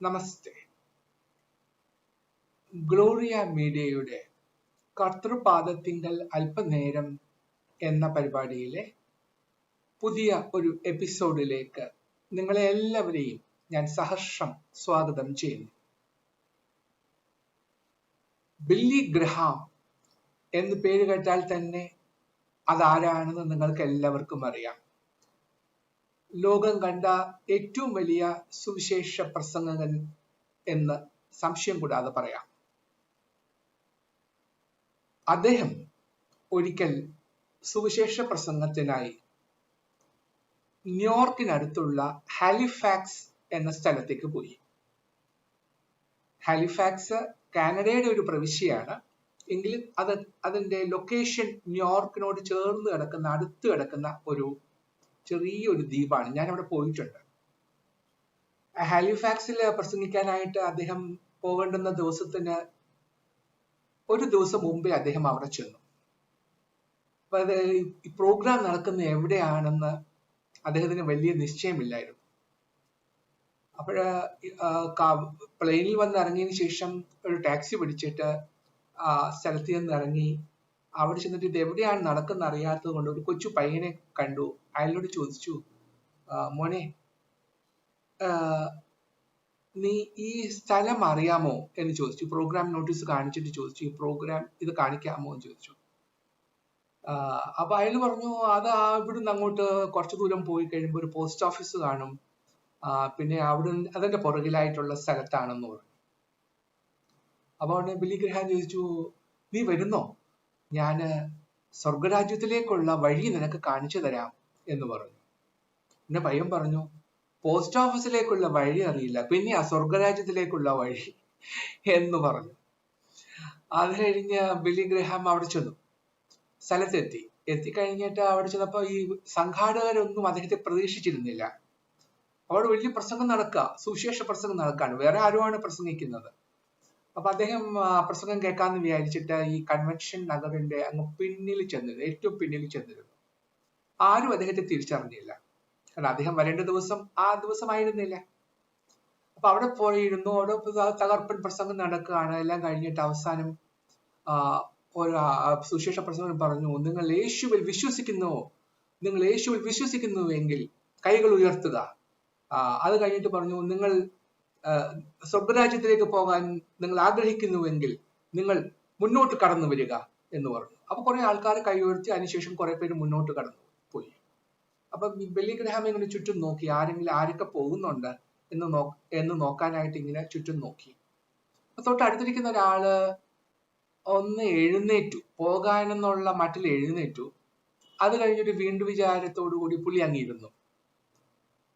നമസ്തേ. Gloria മീഡിയയുടെ കർത്തൃപാദത്തിങ്കൽ അല്പനേരം എന്ന പരിപാടിയിലെ പുതിയ ഒരു എപ്പിസോഡിലേക്ക് നിങ്ങളെ എല്ലാവരെയും ഞാൻ സഹർഷം സ്വാഗതം ചെയ്യുന്നു. ബില്ലി ഗ്രഹാം എന്ന് പേര് കേട്ടാൽ തന്നെ അതാരാണെന്ന് നിങ്ങൾക്ക് എല്ലാവർക്കും അറിയാം. ലോകം കണ്ട ഏറ്റവും വലിയ സുവിശേഷ പ്രസംഗകൻ എന്ന് സംശയം കൂടാതെ പറയാം. അദ്ദേഹം ഒരിക്കൽ സുവിശേഷ പ്രസംഗത്തിനായി ന്യൂയോർക്കിനടുത്തുള്ള ഹാലിഫാക്സ് എന്ന സ്ഥലത്തേക്ക് പോയി. ഹാലിഫാക്സ് കാനഡയുടെ ഒരു പ്രവിശ്യയാണ്. എങ്കിലും അതിന്റെ ലൊക്കേഷൻ ന്യൂയോർക്കിനോട് ചേർന്ന് കിടക്കുന്ന, അടുത്ത് കിടക്കുന്ന ഒരു ചെറിയൊരു ദ്വീപാണ്. ഞാൻ അവിടെ പോയിട്ടുണ്ട്. ഹാലിഫാക്സിൽ പ്രസംഗിക്കാനായിട്ട് അദ്ദേഹം പോകേണ്ടുന്ന ദിവസത്തിന് ഒരു ദിവസം മുമ്പേ അദ്ദേഹം അവിടെ ചെന്നു. അപ്പൊ ഈ പ്രോഗ്രാം നടക്കുന്ന എവിടെയാണെന്ന് അദ്ദേഹത്തിന് വലിയ നിശ്ചയമില്ലായിരുന്നു. പ്ലെയിനിൽ വന്ന് ഇറങ്ങിയതിന് ശേഷം ഒരു ടാക്സി പിടിച്ചിട്ട് സ്ഥലത്ത് നിന്ന് ഇറങ്ങി അവിടെ ചെന്നിട്ട് ഇത് എവിടെയാണ് നടക്കുന്ന അറിയാത്തത് കൊണ്ട് ഒരു കൊച്ചു പയ്യനെ കണ്ടു. അയാളോട് ചോദിച്ചു, മോനെ, നീ ഈ സ്ഥലം അറിയാമോ എന്ന് ചോദിച്ചു. പ്രോഗ്രാം നോട്ടീസ് കാണിച്ചിട്ട് ചോദിച്ചു, ഈ പ്രോഗ്രാം ഇത് കാണിക്കാമോ എന്ന് ചോദിച്ചു. അപ്പൊ അയാൾ പറഞ്ഞു, അത് ഇവിടുന്ന് അങ്ങോട്ട് കുറച്ചു ദൂരം പോയി കഴിയുമ്പോൾ ഒരു പോസ്റ്റ് ഓഫീസ് കാണും, പിന്നെ അവിടെ അതിന്റെ പുറകിലായിട്ടുള്ള സ്ഥലത്താണെന്ന് പറഞ്ഞു. അപ്പൊ അവിടെ ബില്ലി ഗ്രഹാം ചോദിച്ചു, നീ വരുന്നോ? ഞാന് സ്വർഗരാജ്യത്തിലേക്കുള്ള വഴി നിനക്ക് കാണിച്ചു തരാം എന്ന് പറഞ്ഞു. പിന്നെ പയ്യൻ പറഞ്ഞു, പോസ്റ്റ് ഓഫീസിലേക്കുള്ള വഴി അറിയില്ല, പിന്നെ ആ സ്വർഗരാജ്യത്തിലേക്കുള്ള വഴി എന്ന് പറഞ്ഞു. അത് കഴിഞ്ഞ് ബില്ലി ഗ്രഹാം അവിടെ ചെന്നു. സ്ഥലത്തെത്തി. എത്തിക്കഴിഞ്ഞിട്ട് അവിടെ ചെന്നപ്പോ ഈ സംഘാടകരൊന്നും അദ്ദേഹത്തെ പ്രതീക്ഷിച്ചിരുന്നില്ല. അവിടെ വലിയ പ്രസംഗം നടക്കുക, സുവിശേഷ പ്രസംഗം നടക്കാണ്. വേറെ ആരുമാണ് പ്രസംഗിക്കുന്നത്. അപ്പൊ അദ്ദേഹം പ്രസംഗം കേൾക്കാന്ന് വിചാരിച്ചിട്ട് ഈ കൺവെൻഷൻ നഗറിന്റെ അങ്ങ് പിന്നിൽ ചെന്നിരുന്നു, ഏറ്റവും പിന്നിൽ ചെന്നിരുന്നു. ആരും അദ്ദേഹത്തെ തിരിച്ചറിഞ്ഞില്ല. കാരണം അദ്ദേഹം വരേണ്ട ദിവസം ആ ദിവസമായിരുന്നില്ല. അപ്പൊ അവിടെ പോയിരുന്നു. അവിടെ തകർപ്പൻ പ്രസംഗം നടക്കുകയാണ്. എല്ലാം കഴിഞ്ഞിട്ട് അവസാനം ഒരു സുവിശേഷ പ്രസംഗം പറഞ്ഞു, നിങ്ങൾ യേശുവിൽ വിശ്വസിക്കുന്നുവോ? നിങ്ങൾ യേശുവിൽ വിശ്വസിക്കുന്നുവെങ്കിൽ കൈകൾ ഉയർത്തുക. അത് കഴിഞ്ഞിട്ട് പറഞ്ഞു, നിങ്ങൾ സ്വർഗരാജ്യത്തിലേക്ക് പോകാൻ നിങ്ങൾ ആഗ്രഹിക്കുന്നുവെങ്കിൽ നിങ്ങൾ മുന്നോട്ട് കടന്നു വരിക എന്ന് പറഞ്ഞു. അപ്പൊ കുറെ ആൾക്കാർ കൈ ഉയർത്തി. അതിനുശേഷം കുറെ പേര് മുന്നോട്ട് കടന്നു പോയി. അപ്പൊ ബില്ലി ഗ്രഹാം ഇങ്ങനെ ചുറ്റും നോക്കി, ആരൊക്കെ പോകുന്നുണ്ട് എന്ന് നോക്കാനായിട്ട് ഇങ്ങനെ ചുറ്റും നോക്കി. തൊട്ട് അടുത്തിരിക്കുന്ന ഒരാള് ഒന്ന് എഴുന്നേറ്റു, പോകാനെന്നുള്ള മട്ടിൽ എഴുന്നേറ്റു. അത് കഴിഞ്ഞിട്ട് വീണ്ടും വിചാരത്തോടു കൂടി പുള്ളി അങ്ങിരുന്നു.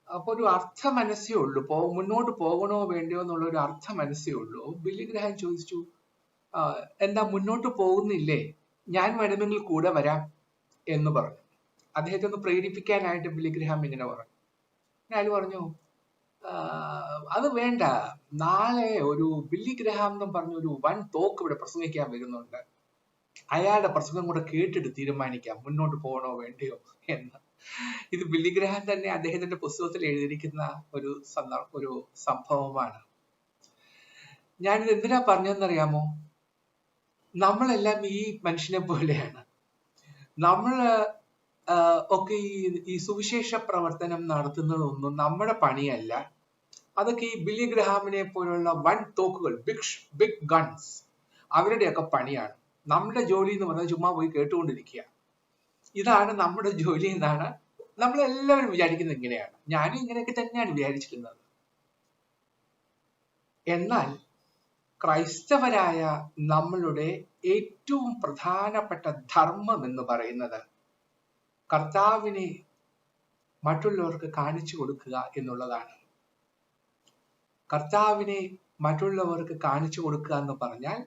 അപ്പൊ ഒരു അർത്ഥ മനസ്സേ ഉള്ളൂ, മുന്നോട്ട് പോകണോ വേണ്ടയോ എന്നുള്ള ഒരു അർത്ഥ മനസ്സേ ഉള്ളൂ. ബില്ലി ഗ്രഹാം ചോദിച്ചു, എന്താ മുന്നോട്ട് പോകുന്നില്ലേ? ഞാൻ വേണമെങ്കിൽ കൂടെ വരാം എന്ന് പറഞ്ഞു. അദ്ദേഹത്തെ ഒന്ന് പ്രേരിപ്പിക്കാനായിട്ട് ബില്ലി ഗ്രഹാം ഇങ്ങനെ പറഞ്ഞു. അയാൾ പറഞ്ഞു, അത് വേണ്ട, നാളെ ഒരു ബില്ലി ഗ്രഹാം എന്ന് പറഞ്ഞ ഒരു വൻ തോക്ക് ഇവിടെ പ്രസംഗിക്കാൻ വരുന്നുണ്ട്. അയാളുടെ പ്രസംഗം കൂടെ കേട്ടിട്ട് തീരുമാനിക്കാം മുന്നോട്ട് പോകണോ വേണ്ടയോ എന്ന്. ഇത് ബില്ലി ഗ്രഹാം തന്നെ അദ്ദേഹത്തിന്റെ പുസ്തകത്തിൽ എഴുതിയിരിക്കുന്ന ഒരു സംഭവമാണ്. ഞാനിത് എന്തിനാ പറഞ്ഞതെന്നറിയാമോ? നമ്മളെല്ലാം ഈ മനുഷ്യനെ പോലെയാണ്. നമ്മള് ഒക്കെ ഈ സുവിശേഷ പ്രവർത്തനം നടത്തുന്നതൊന്നും നമ്മുടെ പണിയല്ല. അതൊക്കെ ഈ ബില്ലി ഗ്രഹാമിനെ പോലുള്ള വൻ തോക്കുകൾ, ബിഗ് ഗൺസ്, അവരുടെയൊക്കെ പണിയാണ്. നമ്മുടെ ജോലി എന്ന് പറഞ്ഞാൽ ചുമ്മാ പോയി കേട്ടുകൊണ്ടിരിക്കുക. ഇതാണ് നമ്മുടെ ജോലി എന്നാണ് നമ്മളെല്ലാവരും വിചാരിക്കുന്നത്. ഇങ്ങനെയാണ്, ഞാനും ഇങ്ങനെയൊക്കെ തന്നെയാണ് വിചാരിച്ചിരുന്നത്. എന്നാൽ ക്രൈസ്തവരായ നമ്മളുടെ ഏറ്റവും പ്രധാനപ്പെട്ട ധർമ്മം എന്ന് പറയുന്നത് കർത്താവിനെ മറ്റുള്ളവർക്ക് കാണിച്ചു കൊടുക്കുക എന്നുള്ളതാണ്. കർത്താവിനെ മറ്റുള്ളവർക്ക് കാണിച്ചു കൊടുക്കുക എന്ന് പറഞ്ഞാൽ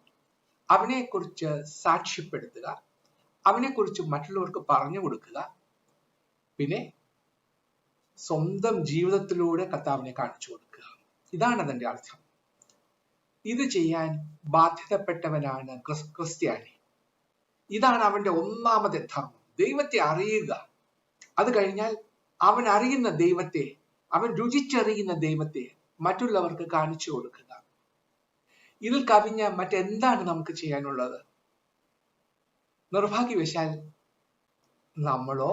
അവനെക്കുറിച്ച് സാക്ഷ്യപ്പെടുത്തുക, അവനെക്കുറിച്ച് മറ്റുള്ളവർക്ക് പറഞ്ഞു കൊടുക്കുക, പിന്നെ സ്വന്തം ജീവിതത്തിലൂടെ കർത്താവിനെ കാണിച്ചു കൊടുക്കുക. ഇതാണ് അതിന്റെ അർത്ഥം. ഇത് ചെയ്യാൻ ബാധ്യതപ്പെട്ടവനാണ് ക്രിസ്ത്യാനി. ഇതാണ് അവന്റെ ഒന്നാമത്തെ ധർമ്മം. ദൈവത്തെ അറിയുക. അത് കഴിഞ്ഞാൽ അവൻ അറിയുന്ന ദൈവത്തെ, അവൻ രുചിച്ചറിയുന്ന ദൈവത്തെ മറ്റുള്ളവർക്ക് കാണിച്ചു കൊടുക്കുക. ഇതിൽ കവിഞ്ഞ മറ്റെന്താണ് നമുക്ക് ചെയ്യാനുള്ളത്? നിർഭാഗ്യവശാൽ നമ്മളോ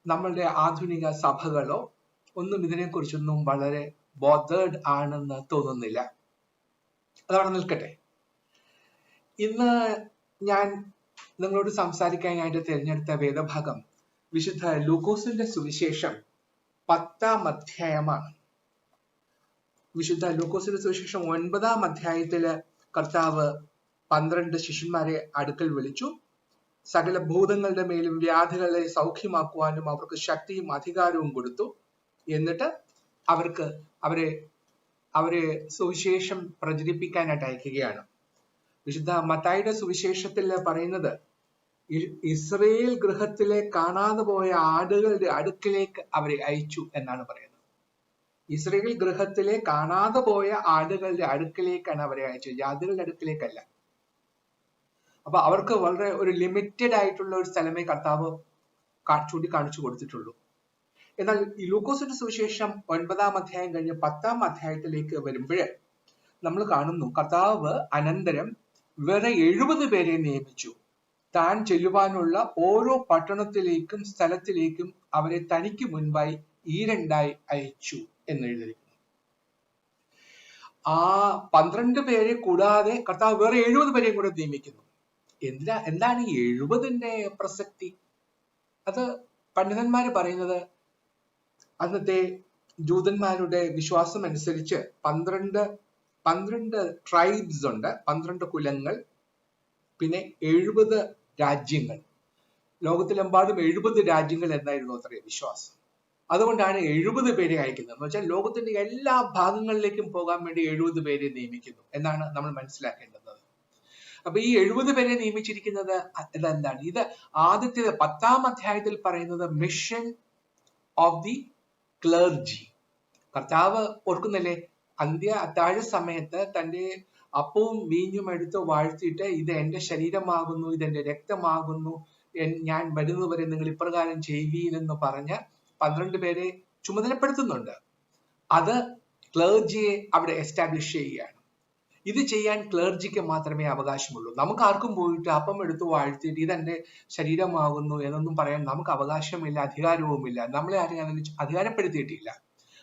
നമ്മളുടെ ആധുനിക സഭകളോ ഒന്നും ഇതിനെക്കുറിച്ചൊന്നും വളരെ ബോധേഡ് ആണെന്ന് തോന്നുന്നില്ല. അതവിടെ നിൽക്കട്ടെ. ഇന്ന് ഞാൻ നിങ്ങളോട് സംസാരിക്കാനായിട്ട് തിരഞ്ഞെടുത്ത വേദഭാഗം വിശുദ്ധ ലൂക്കോസിന്റെ സുവിശേഷം 10-ാം അധ്യായമാണ്. വിശുദ്ധ ലൂക്കോസിന്റെ സുവിശേഷം 9-ാം അധ്യായത്തില് കർത്താവ് 12 ശിഷ്യന്മാരെ അടുക്കൽ വിളിച്ചു. സകല ഭൂതങ്ങളുടെ മേലും വ്യാധികളെ സൗഖ്യമാക്കുവാനും അവർക്ക് ശക്തിയും അധികാരവും കൊടുത്തു. എന്നിട്ട് അവരെ സുവിശേഷം പ്രചരിപ്പിക്കാനായിട്ട് അയക്കുകയാണ്. വിശുദ്ധ മത്തായിയുടെ സുവിശേഷത്തിൽ പറയുന്നത് ഇസ്രയേൽ ഗൃഹത്തിലെ കാണാതെ പോയ ആടുകളുടെ അടുക്കിലേക്ക് അവരെ അയച്ചു എന്നാണ് പറയുന്നത്. ഇസ്രയേൽ ഗൃഹത്തിലെ കാണാതെ പോയ ആടുകളുടെ അടുക്കിലേക്കാണ് അവരെ അയച്ചത്, ജാതികളുടെ അടുക്കിലേക്കല്ല. അപ്പൊ അവർക്ക് വളരെ ഒരു ലിമിറ്റഡ് ആയിട്ടുള്ള ഒരു സ്ഥലമേ കർത്താവ് ചൂണ്ടിക്കാണിച്ചു കൊടുത്തിട്ടുള്ളൂ. എന്നാൽ ഈ ലൂക്കോസിന്റെ സുവിശേഷം 9-ാം അധ്യായം കഴിഞ്ഞ് 10-ാം അധ്യായത്തിലേക്ക് വരുമ്പോൾ നമ്മൾ കാണുന്നു കർത്താവ് അനന്തരം വേറെ 70 പേരെ നിയമിച്ചു. താൻ ചെല്ലുവാനുള്ള ഓരോ പട്ടണത്തിലേക്കും സ്ഥലത്തിലേക്കും അവരെ തനിക്ക് മുൻപായി ഈരണ്ടായി അയച്ചു എന്ന് എഴുതിയിരിക്കുന്നു. ആ 12 പേരെ കൂടാതെ കർത്താവ് വേറെ 70 പേരെയും കൂടെ നിയമിക്കുന്നു. എന്താണ് ഈ 70ന്റെ പ്രസക്തി? അത് പണ്ഡിതന്മാര് പറയുന്നത് അന്നത്തെ ജൂതന്മാരുടെ വിശ്വാസം അനുസരിച്ച് 12 ട്രൈബ്സ് ഉണ്ട്, 12 കുലങ്ങൾ, പിന്നെ 70 രാജ്യങ്ങൾ. ലോകത്തിലെമ്പാടും 70 രാജ്യങ്ങൾ എന്നായിരുന്നു അത്രയും വിശ്വാസം. അതുകൊണ്ടാണ് 70 പേരെ അയക്കുന്നത്. എന്ന് വെച്ചാൽ ലോകത്തിന്റെ എല്ലാ ഭാഗങ്ങളിലേക്കും പോകാൻ വേണ്ടി 70 പേരെ നിയമിക്കുന്നു എന്നാണ് നമ്മൾ മനസ്സിലാക്കേണ്ടത്. അപ്പൊ ഈ 70 പേരെ നിയമിച്ചിരിക്കുന്നത് ഇതെന്താണ്? ഇത് ആദ്യത്തെ 10-ാം അധ്യായത്തിൽ പറയുന്നത് മിഷൻ ഓഫ് ദി ക്ലർജി. കർത്താവ് ഓർക്കുന്നില്ലേ, അത്താഴ സമയത്ത് തന്റെ അപ്പവും വീഞ്ഞും എടുത്ത് വാഴ്ത്തിയിട്ട് ഇത് എന്റെ ശരീരമാകുന്നു, ഇതെന്റെ രക്തമാകുന്നു, ഞാൻ വരുന്നതുവരെ നിങ്ങൾ ഇപ്രകാരം ചെയ്യുവീനെന്ന് പറഞ്ഞ് 12 പേരെ ചുമതലപ്പെടുത്തുന്നുണ്ട്. അത് ക്ലർജിയെ അവിടെ എസ്റ്റാബ്ലിഷ് ചെയ്യുകയാണ്. ഇത് ചെയ്യാൻ ക്ലർജിക്ക് മാത്രമേ അവകാശമുള്ളൂ. നമുക്ക് ആർക്കും പോയിട്ട് അപ്പം എടുത്ത് വാഴ്ത്തിയിട്ട് ഇതെന്റെ ശരീരമാകുന്നു എന്നൊന്നും പറയാൻ നമുക്ക് അവകാശമില്ല, അധികാരവുമില്ല. നമ്മളെ ആരും അതിന് അധികാരപ്പെടുത്തിയിട്ടില്ല.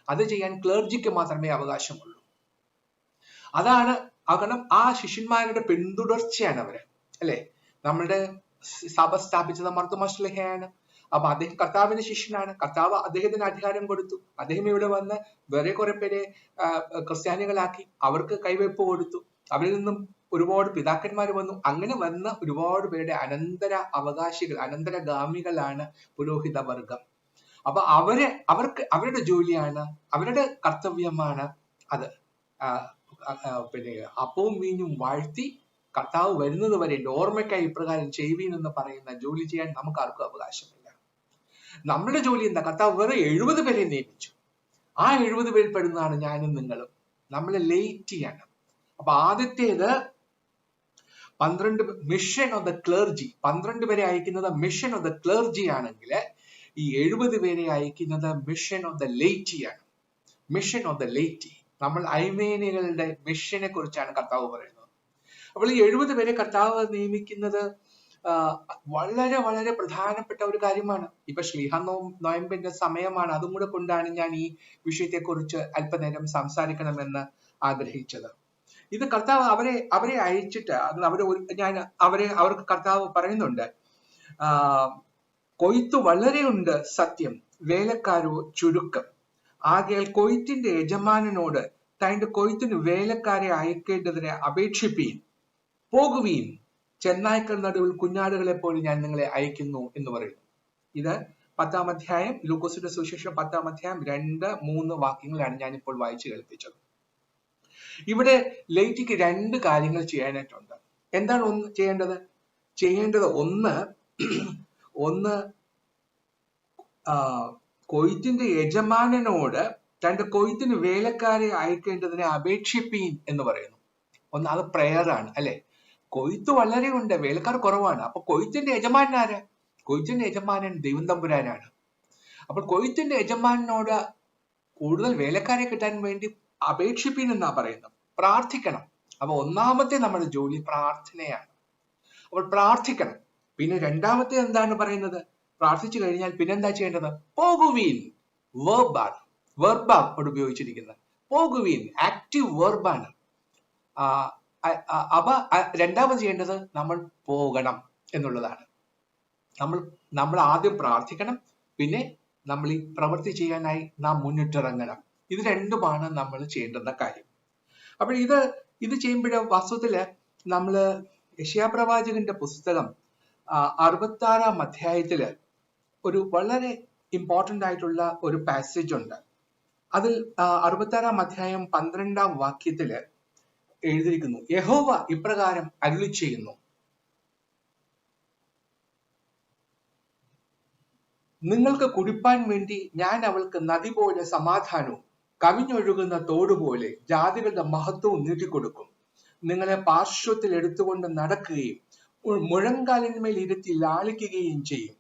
അത് ചെയ്യാൻ ക്ലർജിക്ക് മാത്രമേ അവകാശമുള്ളൂ. അതാണ് കാരണം ആ ശിഷ്യന്മാരുടെ പിന്തുടർച്ചയാണ് അവര്, അല്ലെ? നമ്മളുടെ സഭ സ്ഥാപിച്ചത് മർത്തോമാ ശ്ലീഹയാണ്. അപ്പൊ അദ്ദേഹം കർത്താവിന്റെ ശിഷ്യനാണ്. കർത്താവ് അദ്ദേഹത്തിന് അധികാരം കൊടുത്തു. അദ്ദേഹം ഇവിടെ വന്ന് വേറെ കുറെ പേരെ ക്രിസ്ത്യാനികളാക്കി, അവർക്ക് കൈവയ്പ് കൊടുത്തു. അവരിൽ നിന്നും ഒരുപാട് പിതാക്കന്മാർ വന്നു. അങ്ങനെ വന്ന ഒരുപാട് പേരുടെ അനന്തരഗാമികളാണ് പുരോഹിത വർഗം. അപ്പൊ അവരുടെ ജോലിയാണ്, അവരുടെ കർത്തവ്യമാണ് അത് അപ്പവും വീഞ്ഞും വാഴ്ത്തി കർത്താവ് വരുന്നത് വരെ എന്റെ ഓർമ്മയ്ക്കായി ഇപ്രകാരം ചെയ്യുവീനെന്ന് പറയുന്ന ജോലി ചെയ്യാൻ നമുക്ക് ആർക്കും അവകാശമില്ല. നമ്മുടെ ജോലി എന്താ? കർത്താവ് വേറെ 70 പേരെ നിയമിച്ചു. ആ 70 പേരിൽ പെടുന്നതാണ് ഞാനും നിങ്ങളും. നമ്മളെ ലേറ്റ് ചെയ്യണം. അപ്പൊ ആദ്യത്തേത് 12 മിഷൻ ഓഫ് ദ ക്ലർജി. 12 പേരെ അയക്കുന്നത് മിഷൻ ഓഫ് ദ ക്ലർജി ആണെങ്കിൽ ഈ 70 പേരെ അയക്കുന്നത് മിഷൻ ഓഫ് ദ ലേറ്റി ആണ്. Mission of the laity. നമ്മൾ ഐമേനികളുടെ മിഷനെ കുറിച്ചാണ് കർത്താവ് പറയുന്നത്. അപ്പോൾ ഈ 70 പേരെ കർത്താവ് നിയമിക്കുന്നത് വളരെ വളരെ പ്രധാനപ്പെട്ട ഒരു കാര്യമാണ്. ഇപ്പൊ ശ്ലീഹ നോയമ്പിന്റെ സമയമാണ്. അതും കൂടെ കൊണ്ടാണ് ഞാൻ ഈ വിഷയത്തെ കുറിച്ച് അല്പനേരം സംസാരിക്കണമെന്ന് ആഗ്രഹിച്ചത്. ഇത് കർത്താവ് അവരെ അയച്ചിട്ട് അവർക്ക് കർത്താവ് പറയുന്നുണ്ട്, കൊയ്ത്ത് വളരെയുണ്ട് സത്യം, വേലക്കാരോ ചുരുക്കം. ആകയാൽ കൊയ്ത്തിന്റെ യജമാനനോട് തന്റെ കൊയ്ത്തിന് വേലക്കാരെ അയക്കേണ്ടതിനെ അപേക്ഷിപ്പീൻ, പോകുവീൻ, ചെന്നായ്ക്കൾ നടുവിൽ കുഞ്ഞാടുകളെ പോലെ ഞാൻ നിങ്ങളെ അയക്കുന്നു എന്ന് പറയുന്നു. ഇത് 10-ാം അധ്യായം, ലൂക്കോസിന്റെ സുവിശേഷം 10-ാം അധ്യായം 2-3 വാക്യങ്ങളാണ് ഞാൻ ഇപ്പോൾ വായിച്ചു കേൾപ്പിച്ചത്. ഇവിടെ ലേറ്റിക്ക് 2 കാര്യങ്ങൾ ചെയ്യാനായിട്ടുണ്ട്. എന്താണ് ചെയ്യേണ്ടത്? ഒന്ന് കൊയ്ത്തിന്റെ യജമാനനോട് തന്റെ കൊയ്ത്തിന് വേലക്കാരെ അയക്കേണ്ടതിനെ അപേക്ഷിപ്പീൻ എന്ന് പറയുന്നു. അത് പ്രയർ ആണ്, അല്ലെ? കൊയ്ത്ത് വളരെ ഉണ്ട്, വേലക്കാർ കുറവാണ്. അപ്പൊ കൊയ്ത്തിന്റെ യജമാനൻ ആര്? കൊയ്ത്തിന്റെ യജമാനൻ ദൈവം തമ്പുരാനാണ്. അപ്പോൾ കൊയ്ത്തിന്റെ യജമാനനോട് കൂടുതൽ വേലക്കാരെ കിട്ടാൻ വേണ്ടി അപേക്ഷിപ്പീൻ എന്നാ പറയുന്നത്, പ്രാർത്ഥിക്കണം. അപ്പൊ ഒന്നാമത്തെ നമ്മുടെ ജോലി പ്രാർത്ഥനയാണ്. അപ്പോൾ പ്രാർത്ഥിക്കണം. പിന്നെ രണ്ടാമത്തെ എന്താണ് പറയുന്നത്? പ്രാർത്ഥിച്ചു കഴിഞ്ഞാൽ പിന്നെന്താ ചെയ്യേണ്ടത്? പോകുവീൻ. വെർബാണ്, വെർബാണ് അവിടെ ഉപയോഗിച്ചിരിക്കുന്നത്. പോകുവീൻ ആക്റ്റീവ് വെർബാണ്. അപ്പൊ രണ്ടാമത് ചെയ്യേണ്ടത് നമ്മൾ പോകണം എന്നുള്ളതാണ്. നമ്മൾ ആദ്യം പ്രാർത്ഥിക്കണം, പിന്നെ നമ്മൾ ഈ പ്രവൃത്തി ചെയ്യാനായി നാം മുന്നിട്ടിറങ്ങണം. ഇത് രണ്ടുമാണ് നമ്മൾ ചെയ്യേണ്ടുന്ന കാര്യം. അപ്പോൾ ഇത് ചെയ്യുമ്പോഴ വാസ്തവത്തില് നമ്മള് യെശയ്യാപ്രവാചകന്റെ പുസ്തകം 66-ാം അധ്യായത്തില് ഒരു വളരെ ഇമ്പോർട്ടന്റ് ആയിട്ടുള്ള ഒരു പാസേജ് ഉണ്ട്. അതിൽ 66-ാം അധ്യായം 12-ാം വാക്യത്തില് എഴുതിയിരിക്കുന്നു, യഹോവ ഇപ്രകാരം അരുളി ചെയ്യുന്നു, നിങ്ങൾക്ക് കുടിപ്പാൻ വേണ്ടി ഞാൻ അവൾക്ക് നദി പോലെ സമാധാനവും കവിഞ്ഞൊഴുകുന്ന തോടുപോലെ ജാതികളുടെ മഹത്വവും നീട്ടിക്കൊടുക്കും. നിങ്ങളെ പാർശ്വത്തിൽ എടുത്തുകൊണ്ട് നടക്കുകയും മുഴങ്കാലിന്മേൽ ഇരുത്തി ലാളിക്കുകയും ചെയ്യും.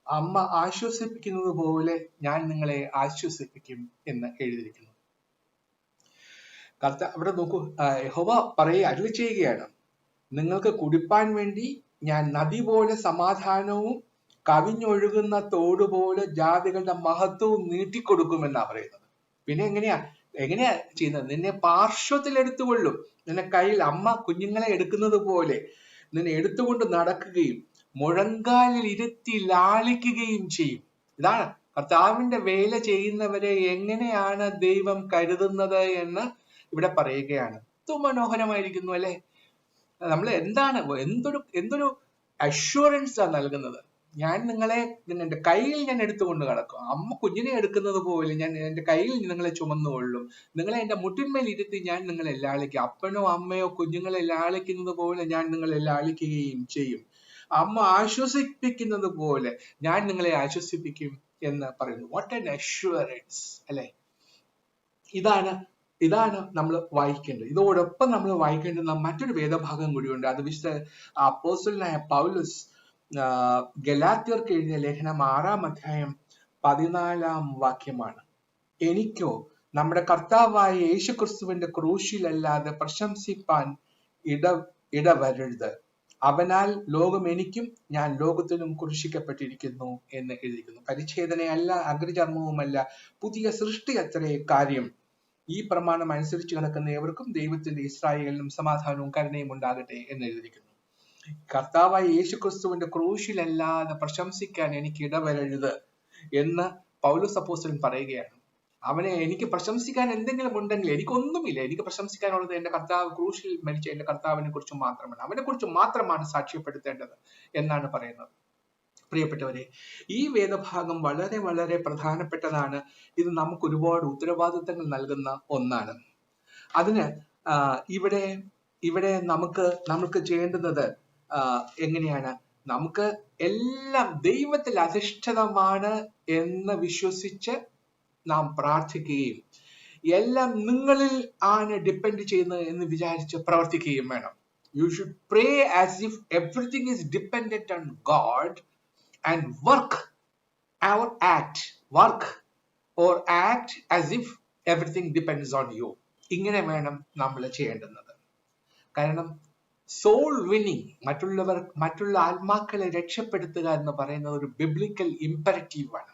അമ്മ ആശ്വസിപ്പിക്കുന്നത് പോലെ ഞാൻ നിങ്ങളെ ആശ്വസിപ്പിക്കും എന്ന് എഴുതിയിരിക്കുന്നു. അവിടെ നോക്കൂ, യഹോവ അരുളി ചെയ്യുകയാണ്, നിങ്ങൾക്ക് കുടിപ്പാൻ വേണ്ടി ഞാൻ നദി പോലെ സമാധാനവും കവിഞ്ഞൊഴുകുന്ന തോടുപോലെ ജാതികളുടെ മഹത്വവും നീട്ടിക്കൊടുക്കുമെന്നാ പറയുന്നത്. പിന്നെ എങ്ങനെയാ ചെയ്യുന്നത്? നിന്നെ പാർശ്വത്തിൽ എടുത്തുകൊള്ളും. നിന്നെ കയ്യിൽ അമ്മ കുഞ്ഞുങ്ങളെ എടുക്കുന്നത് പോലെ നിന്നെ എടുത്തുകൊണ്ട് നടക്കുകയും മുഴങ്കാലിൽ ഇരുത്തി ലാളിക്കുകയും ചെയ്യും. ഇതാണ് കർത്താവിന്റെ വേല ചെയ്യുന്നവരെ എങ്ങനെയാണ് ദൈവം കരുതുന്നത് എന്ന് ഇവിടെ പറയുകയാണ്. മനോഹരമായിരിക്കുന്നു അല്ലെ? നമ്മൾ എന്തൊരു അഷ്വറൻസ് ആണ് നൽകുന്നത്. ഞാൻ നിങ്ങളുടെ കയ്യിൽ ഞാൻ എടുത്തുകൊണ്ട് കിടക്കും. അമ്മ കുഞ്ഞിനെ എടുക്കുന്നത് പോലെ ഞാൻ എന്റെ കയ്യിൽ നിങ്ങളെ ചുമന്നുകൊള്ളും. നിങ്ങളെ എന്റെ മുട്ടിന്മേൽ ഇരുത്തി ഞാൻ നിങ്ങളെ ലാളിക്കും. അപ്പനോ അമ്മയോ കുഞ്ഞുങ്ങളെ ലാളിക്കുന്നത് പോലെ ഞാൻ നിങ്ങളെ ലാളിക്കുകയും ചെയ്യും. അമ്മ ആശ്വസിപ്പിക്കുന്നത് പോലെ ഞാൻ നിങ്ങളെ ആശ്വസിപ്പിക്കും എന്ന് പറയുന്നു. വാട്ട് ആൻ അഷ്വറൻസ് അല്ലെ? ഇതാണ് നമ്മൾ വായിക്കേണ്ടത്. ഇതോടൊപ്പം നമ്മൾ വായിക്കേണ്ടുന്ന മറ്റൊരു വേദഭാഗം കൂടിയുണ്ട്. അത് വിശുദ്ധ അപ്പോസ്തലനായ പൗലോസ് ഗലാത്യർക്ക് എഴുതിയ ലേഖനം 6-ാം അധ്യായം 14-ാം വാക്യമാണ്. എനിക്കോ നമ്മുടെ കർത്താവായ യേശുക്രിസ്തുവിന്റെ ക്രൂശിലല്ലാതെ പ്രശംസിപ്പാൻ ഇടവരരുത്. അവനാൽ ലോകം എനിക്കും ഞാൻ ലോകത്തിനും ക്രൂശിക്കപ്പെട്ടിരിക്കുന്നു എന്ന് എഴുതിയിരിക്കുന്നു. പരിച്ഛേദനയല്ല, അഗ്രചർമ്മവുമല്ല, പുതിയ സൃഷ്ടി അത്രേ കാര്യം. ഈ പ്രമാണം അനുസരിച്ച് കിടക്കുന്ന ഏവർക്കും ദൈവത്തിന്റെ ഇസ്രായേലിനും സമാധാനവും കരുണയും ഉണ്ടാകട്ടെ എന്ന് എഴുതിയിരിക്കുന്നു. കർത്താവായ യേശുക്രിസ്തുവിന്റെ ക്രൂശിലല്ലാതെ പ്രശംസിക്കാൻ എനിക്ക് ഇടവരരുത് എന്ന് പൗലോസ് അപ്പോസ്തലൻ പറയുകയാണ്. എനിക്ക് പ്രശംസിക്കാൻ എന്തെങ്കിലും ഉണ്ടെങ്കിൽ എനിക്കൊന്നുമില്ല. എനിക്ക് പ്രശംസിക്കാനുള്ളത് എന്റെ കർത്താവ് ക്രൂശിൽ മരിച്ച എന്റെ കർത്താവിനെ കുറിച്ച് മാത്രമാണ്. അവനെ കുറിച്ച് മാത്രമാണ് സാക്ഷ്യപ്പെടുത്തേണ്ടത് എന്നാണ് പറയുന്നത്. പ്രിയപ്പെട്ടവരെ, ഈ വേദഭാഗം വളരെ വളരെ പ്രധാനപ്പെട്ടതാണ്. ഇത് നമുക്ക് ഒരുപാട് ഉത്തരവാദിത്തങ്ങൾ നൽകുന്ന ഒന്നാണ്. അതിന് ഇവിടെ നമുക്ക് ചെയ്യേണ്ടുന്നത് എങ്ങനെയാണ്? നമുക്ക് എല്ലാം ദൈവത്തിൽ അധിഷ്ഠിതമാണ് എന്ന് വിശ്വസിച്ച് നാം പ്രാർത്ഥിക്കുകയും എല്ലാം നിങ്ങളിൽ ആണ് ഡിപ്പെൻഡ് ചെയ്യുന്നത് എന്ന് വിചാരിച്ച് പ്രവർത്തിക്കുകയും വേണം. You should pray as if everything is dependent on God and work act as if everything depends on you. ഇങ്ങനെ വേണം നമ്മൾ ചെയ്യേണ്ടുന്നത്. കാരണം സോൾ വിന്നിങ്, മറ്റുള്ള ആത്മാക്കളെ രക്ഷപ്പെടുത്തുക എന്ന് പറയുന്നത് ഒരു ബിബ്ലിക്കൽ ഇമ്പരറ്റീവ് ആണ്.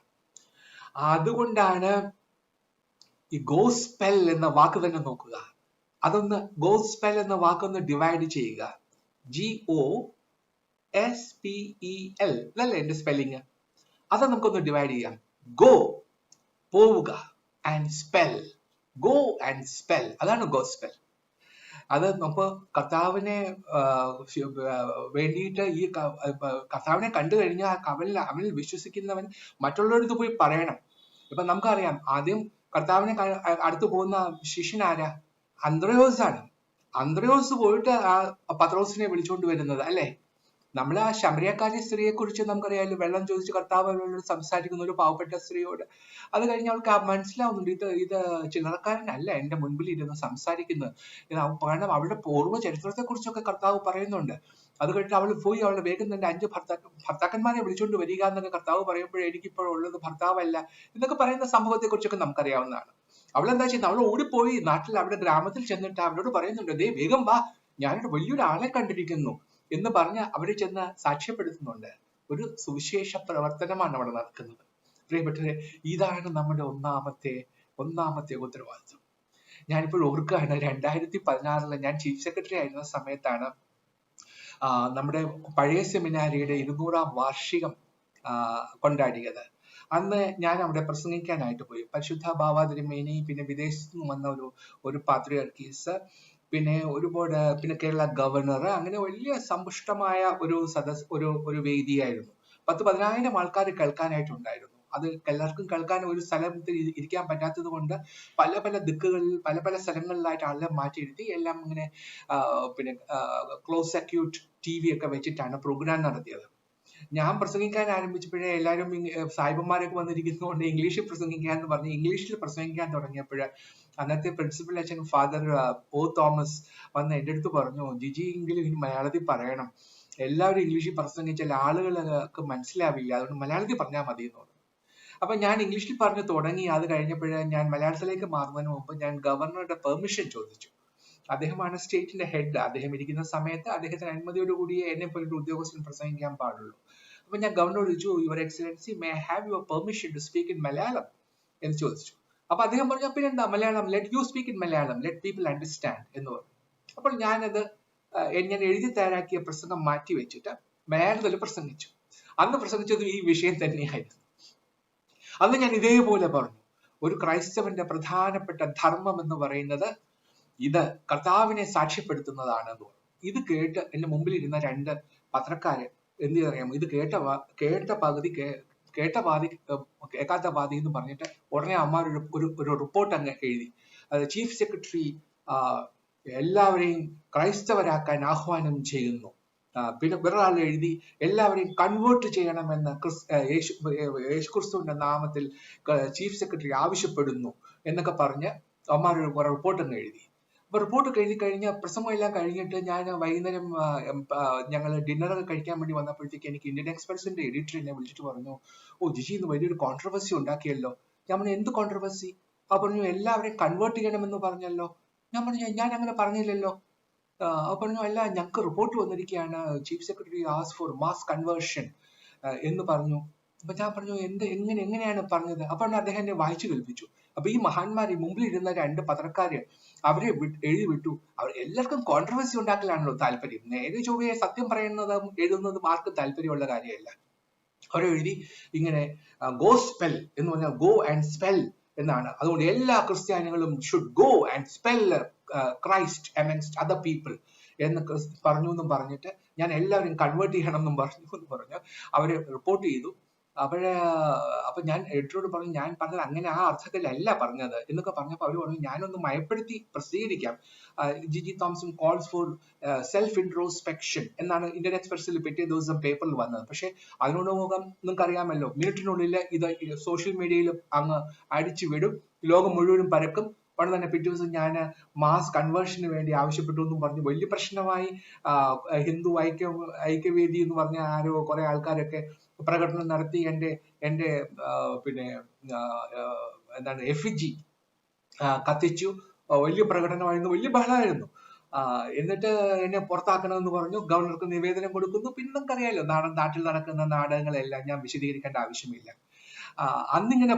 അതുകൊണ്ടാണ് ഈ ഗോസ്പെൽ എന്ന വാക്ക് തന്നെ നോക്കുക. ഗോസ്പെൽ എന്ന വാക്കൊന്ന് ഡിവൈഡ് ചെയ്യുക. GOSPEL അല്ലേ എന്റെ സ്പെല്ലിങ്? അത് നമുക്കൊന്ന് ഡിവൈഡ് ചെയ്യാം. ഗോ, പോവുക, ആൻഡ് സ്പെൽ, അതാണ് ഗോസ്പെൽ. അത് നമുക്ക് കർത്താവിനെ വേണ്ടിയിട്ട് കർത്താവിനെ കണ്ടു കഴിഞ്ഞാൽ അവനിൽ വിശ്വസിക്കുന്നവൻ മറ്റുള്ളവർക്ക് പോയി പറയണം. ഇപ്പൊ നമുക്കറിയാം, ആദ്യം കർത്താവിനെ അടുത്ത് പോകുന്ന ശിഷ്യൻ ആരാ? അന്ത്രയോസ് ആണ്. അന്ത്രയോസ് പോയിട്ട് പത്രോസിനെ വിളിച്ചുകൊണ്ട് വരുന്നത് അല്ലെ? നമ്മൾ ആ ശമരിയക്കാരി സ്ത്രീയെ കുറിച്ച് നമുക്കറിയാമല്ലോ. വെള്ളം ചോദിച്ച് കർത്താവ് സംസാരിക്കുന്ന ഒരു പാവപ്പെട്ട സ്ത്രീയോട്. അത് കഴിഞ്ഞ് അവൾക്ക് മനസ്സിലാവുന്നുണ്ട്, ഇത് ചില്ലറക്കാരനല്ല എന്റെ മുൻപിൽ ഇരുന്ന് സംസാരിക്കുന്നത്. കാരണം അവളുടെ പൂർവ്വ ചരിത്രത്തെ കുറിച്ചൊക്കെ കർത്താവ് പറയുന്നുണ്ട്. അത് കഴിഞ്ഞിട്ട് അവൾ പോയി അവളുടെ വേഗം തന്നെ 5 ഭർത്താക്കന്മാരെ വിളിച്ചുകൊണ്ട് വരിക എന്നൊക്കെ കർത്താവ് പറയുമ്പോഴേ എനിക്കിപ്പോഴുള്ളത് ഭർത്താവല്ല എന്നൊക്കെ പറയുന്ന സംഭവത്തെ കുറിച്ചൊക്കെ നമുക്കറിയാവുന്നതാണ്. അവളെന്താ ചെയ്യുന്നത്? അവൾ ഓടിപ്പോയി നാട്ടിൽ അവിടെ ഗ്രാമത്തിൽ ചെന്നിട്ട് അവരോട് പറയുന്നുണ്ട്, ദേ വേഗം വാ, ഞാനൊരു വലിയൊരു ആളെ കണ്ടിരിക്കുന്നു എന്ന് പറഞ്ഞ് അവരെ ചെന്ന് സാക്ഷ്യപ്പെടുത്തുന്നുണ്ട്. ഒരു സുവിശേഷ പ്രവർത്തനമാണ് അവിടെ നടക്കുന്നത്. പ്രിയപ്പെട്ടവരെ, ഇതാണ് നമ്മുടെ ഒന്നാമത്തെ ഉത്തരവാദിത്വം. ഞാനിപ്പോൾ ഓർക്കുകയാണ്, 2016 ഞാൻ ചീഫ് സെക്രട്ടറി ആയിരുന്ന സമയത്താണ് നമ്മുടെ പഴയ സെമിനാരിയുടെ 200-ാം വാർഷികം കൊണ്ടാടിയത്. അന്ന് ഞാൻ അവിടെ പ്രസംഗിക്കാനായിട്ട് പോയി. പരിശുദ്ധ ബാവ തിരുമേനി, പിന്നെ വിദേശത്ത് നിന്ന് വന്ന ഒരു പാത്രിയാർക്കീസ്, പിന്നെ പിന്നെ കേരള ഗവർണർ, അങ്ങനെ വലിയ സമ്പുഷ്ടമായ ഒരു വേദിയായിരുന്നു. 10,000-10,000 ആൾക്കാർ കേൾക്കാനായിട്ടുണ്ടായിരുന്നു. അത് എല്ലാവർക്കും കേൾക്കാൻ ഒരു സ്ഥലത്തിൽ ഇരിക്കാൻ പറ്റാത്തത് കൊണ്ട് പല പല ദിക്കുകളിൽ പല സ്ഥലങ്ങളിലായിട്ട് ആളെ മാറ്റിയിരുത്തി എല്ലാം ഇങ്ങനെ പിന്നെ ക്ലോസ് സർക്യൂട്ട് TV ഒക്കെ വെച്ചിട്ടാണ് പ്രോഗ്രാം നടത്തിയത്. ഞാൻ പ്രസംഗിക്കാൻ ആരംഭിച്ചപ്പോഴേ എല്ലാവരും സായിബന്മാരൊക്കെ വന്നിരിക്കുന്നതുകൊണ്ട് ഇംഗ്ലീഷിൽ പ്രസംഗിക്കാന്ന് പറഞ്ഞ് ഇംഗ്ലീഷിൽ പ്രസംഗിക്കാൻ തുടങ്ങിയപ്പോൾ അന്നത്തെ പ്രിൻസിപ്പൽ അച്ഛൻ ഫാദർ O. തോമസ് വന്ന് എൻ്റെ അടുത്ത് പറഞ്ഞു, ജിജി എങ്കിലും ഇനി മലയാളത്തിൽ പറയണം, എല്ലാവരും ഇംഗ്ലീഷിൽ പ്രസംഗിച്ചാൽ ആളുകൾക്ക് മനസ്സിലാവില്ല, അതുകൊണ്ട് മലയാളത്തിൽ പറഞ്ഞാൽ മതി എന്ന് പറഞ്ഞു. അപ്പൊ ഞാൻ ഇംഗ്ലീഷിൽ പറഞ്ഞു തുടങ്ങി. അത് കഴിഞ്ഞപ്പോഴേ ഞാൻ മലയാളത്തിലേക്ക് മാറുന്നതിന് മുമ്പ് ഞാൻ ഗവർണറുടെ പെർമിഷൻ ചോദിച്ചു. അദ്ദേഹമാണ് സ്റ്റേറ്റിന്റെ ഹെഡ്. അദ്ദേഹം ഇരിക്കുന്ന സമയത്ത് അദ്ദേഹത്തിന് അനുമതിയോടുകൂടി എന്നെ പോലൊരു ഉദ്യോഗസ്ഥൻ പ്രസംഗിക്കാൻ പാടുള്ളൂ. അപ്പൊ ഞാൻ ഗവർണറോട് ചോദിച്ചു, your excellency, may I have your permission to speak in Malayalam എന്ന് ചോദിച്ചു. അപ്പൊ അദ്ദേഹം പറഞ്ഞു, പിന്നെ എന്താ Malayalam, let you speak in Malayalam, let people understand എന്ന് പറഞ്ഞു. അപ്പോൾ ഞാനത് ഞാൻ എഴുതി തയ്യാറാക്കിയ പ്രസംഗം മാറ്റി വെച്ചിട്ട് മലയാളത്തിൽ പ്രസംഗിച്ചു. അന്ന് പ്രസംഗിച്ചത് ഈ വിഷയം തന്നെയായിരുന്നു. അന്ന് ഞാൻ ഇതേപോലെ പറഞ്ഞു, ഒരു ക്രൈസ്തവന്റെ പ്രധാനപ്പെട്ട ധർമ്മം എന്ന് പറയുന്നത് ഇത് കർത്താവിനെ സാക്ഷ്യപ്പെടുത്തുന്നതാണ് എന്ന് പറഞ്ഞു. ഇത് കേട്ട് എന്റെ മുമ്പിൽ ഇരുന്ന 2 പത്രക്കാര് എന്ത് അറിയാമോ, ഇത് കേട്ടാത്ത പാതി എന്ന് പറഞ്ഞിട്ട് ഉടനെ അമ്മ ഒരു റിപ്പോർട്ട് അങ്ങ് എഴുതി. ചീഫ് സെക്രട്ടറി എല്ലാവരെയും ക്രൈസ്തവരാക്കാൻ ആഹ്വാനം ചെയ്യുന്നു. പിന്നെ വേറൊരാൾ എഴുതി, എല്ലാവരെയും കൺവേർട്ട് ചെയ്യണമെന്ന് യേശുക്രിസ്തുവിന്റെ നാമത്തിൽ ചീഫ് സെക്രട്ടറി ആവശ്യപ്പെടുന്നു എന്നൊക്കെ പറഞ്ഞ് അമ്മ ഒരു റിപ്പോർട്ട് അങ്ങ് എഴുതി. അപ്പൊ റിപ്പോർട്ട് എഴുതി കഴിഞ്ഞ പ്രസംഗം എല്ലാം കഴിഞ്ഞിട്ട് ഞാൻ വൈകുന്നേരം ഞങ്ങൾ ഡിന്നറൊക്കെ കഴിക്കാൻ വേണ്ടി വന്നപ്പോഴത്തേക്ക് എനിക്ക് ഇന്ത്യൻ എക്സ്പ്രസിന്റെ എഡിറ്റർ എന്നെ വിളിച്ചിട്ട് പറഞ്ഞു, ഓ ജിജി ഇന്ന് വലിയൊരു കോൺട്രവേഴ്സി ഉണ്ടാക്കിയല്ലോ. ഞാൻ പറഞ്ഞു, എന്ത് കോൺട്രവേഴ്സി? ആ പറഞ്ഞു, എല്ലാവരെയും കൺവേർട്ട് ചെയ്യണമെന്ന് പറഞ്ഞല്ലോ. ഞാൻ പറഞ്ഞു, ഞാൻ അങ്ങനെ പറഞ്ഞില്ലല്ലോ. പറഞ്ഞു, അല്ല, ഞങ്ങൾക്ക് റിപ്പോർട്ട് വന്നിരിക്കുകയാണ്, chief secretary ask for mass conversion എന്ന് പറഞ്ഞു. അപ്പൊ ഞാൻ പറഞ്ഞു, എങ്ങനെയാണ് പറഞ്ഞത്? അപ്പോൾ അദ്ദേഹം എന്നെ വായിച്ചു കേൾപ്പിച്ചു. അപ്പൊ ഈ മഹാന്മാർ, മുമ്പിൽ ഇരുന്ന 2 പത്രക്കാര് അവരെ എഴുതി വിട്ടു. അവർ എല്ലാവർക്കും കോൺട്രവേഴ്സി ഉണ്ടാക്കലാണല്ലോ താല്പര്യം. നേരെ ചൊവ്വയെ സത്യം പറയുന്നതും എഴുതുന്നതും ആർക്കും താല്പര്യമുള്ള കാര്യമല്ല. അവരെഴുതി ഇങ്ങനെ ഗോ സ്പെൽ എന്ന് പറഞ്ഞാൽ ഗോ ആൻഡ് സ്പെൽ എന്നാണ്. അതുകൊണ്ട് എല്ലാ ക്രിസ്ത്യാനികളും should go and spell Christ amongst other people എന്ന് പറഞ്ഞു എന്നും പറഞ്ഞിട്ട് ഞാൻ എല്ലാവരും കൺവേർട്ട് ചെയ്യണം എന്നും പറഞ്ഞു അവര് റിപ്പോർട്ട് ചെയ്തു. അപ്പൊ ഞാൻ എഡിറ്ററോട് പറഞ്ഞു, ഞാൻ പറഞ്ഞത് അങ്ങനെ ആ അർത്ഥത്തിലല്ല പറഞ്ഞത് എന്നൊക്കെ പറഞ്ഞപ്പോൾ അവര് പറഞ്ഞു, ഞാനൊന്ന് മയപ്പെടുത്തി പ്രസിദ്ധീകരിക്കാം. Jiji Thomson calls for self introspection എന്നാണ് ഇന്ത്യൻ എക്സ്പ്രസിൽ പിറ്റേ ദിവസം പേപ്പറിൽ വന്നത്. പക്ഷെ അതിനോട് നിങ്ങൾക്ക് അറിയാമല്ലോ, മിനിറ്റിനുള്ളിൽ ഇത് സോഷ്യൽ മീഡിയയിൽ അങ്ങ് അടിച്ചു വിടും, ലോകം മുഴുവനും പരക്കും. ഉടനെ തന്നെ പിറ്റേ ദിവസം ഞാൻ മാസ് കൺവേർഷന് വേണ്ടി ആവശ്യപ്പെട്ടു എന്നും പറഞ്ഞു വലിയ പ്രശ്നമായി. ഹിന്ദു ഐക്യവേദി എന്ന് പറഞ്ഞ കുറെ ആൾക്കാരൊക്കെ പ്രകടനം നടത്തി. എന്റെ പിന്നെ എന്താണ് എഫിജി കത്തിച്ചു. വലിയ പ്രകടനമായിരുന്നു, വലിയ ബഹളമായിരുന്നു. എന്നിട്ട് എന്നെ പുറത്താക്കണമെന്ന് പറഞ്ഞു. ഗവർണർക്ക് നിവേദനം കൊടുക്കുന്നു. പിന്നെ നമുക്കറിയാലോ നാട്ടിൽ നടക്കുന്ന നാടകങ്ങളെല്ലാം ഞാൻ വിശദീകരിക്കേണ്ട ആവശ്യമില്ല. അന്നിങ്ങനെ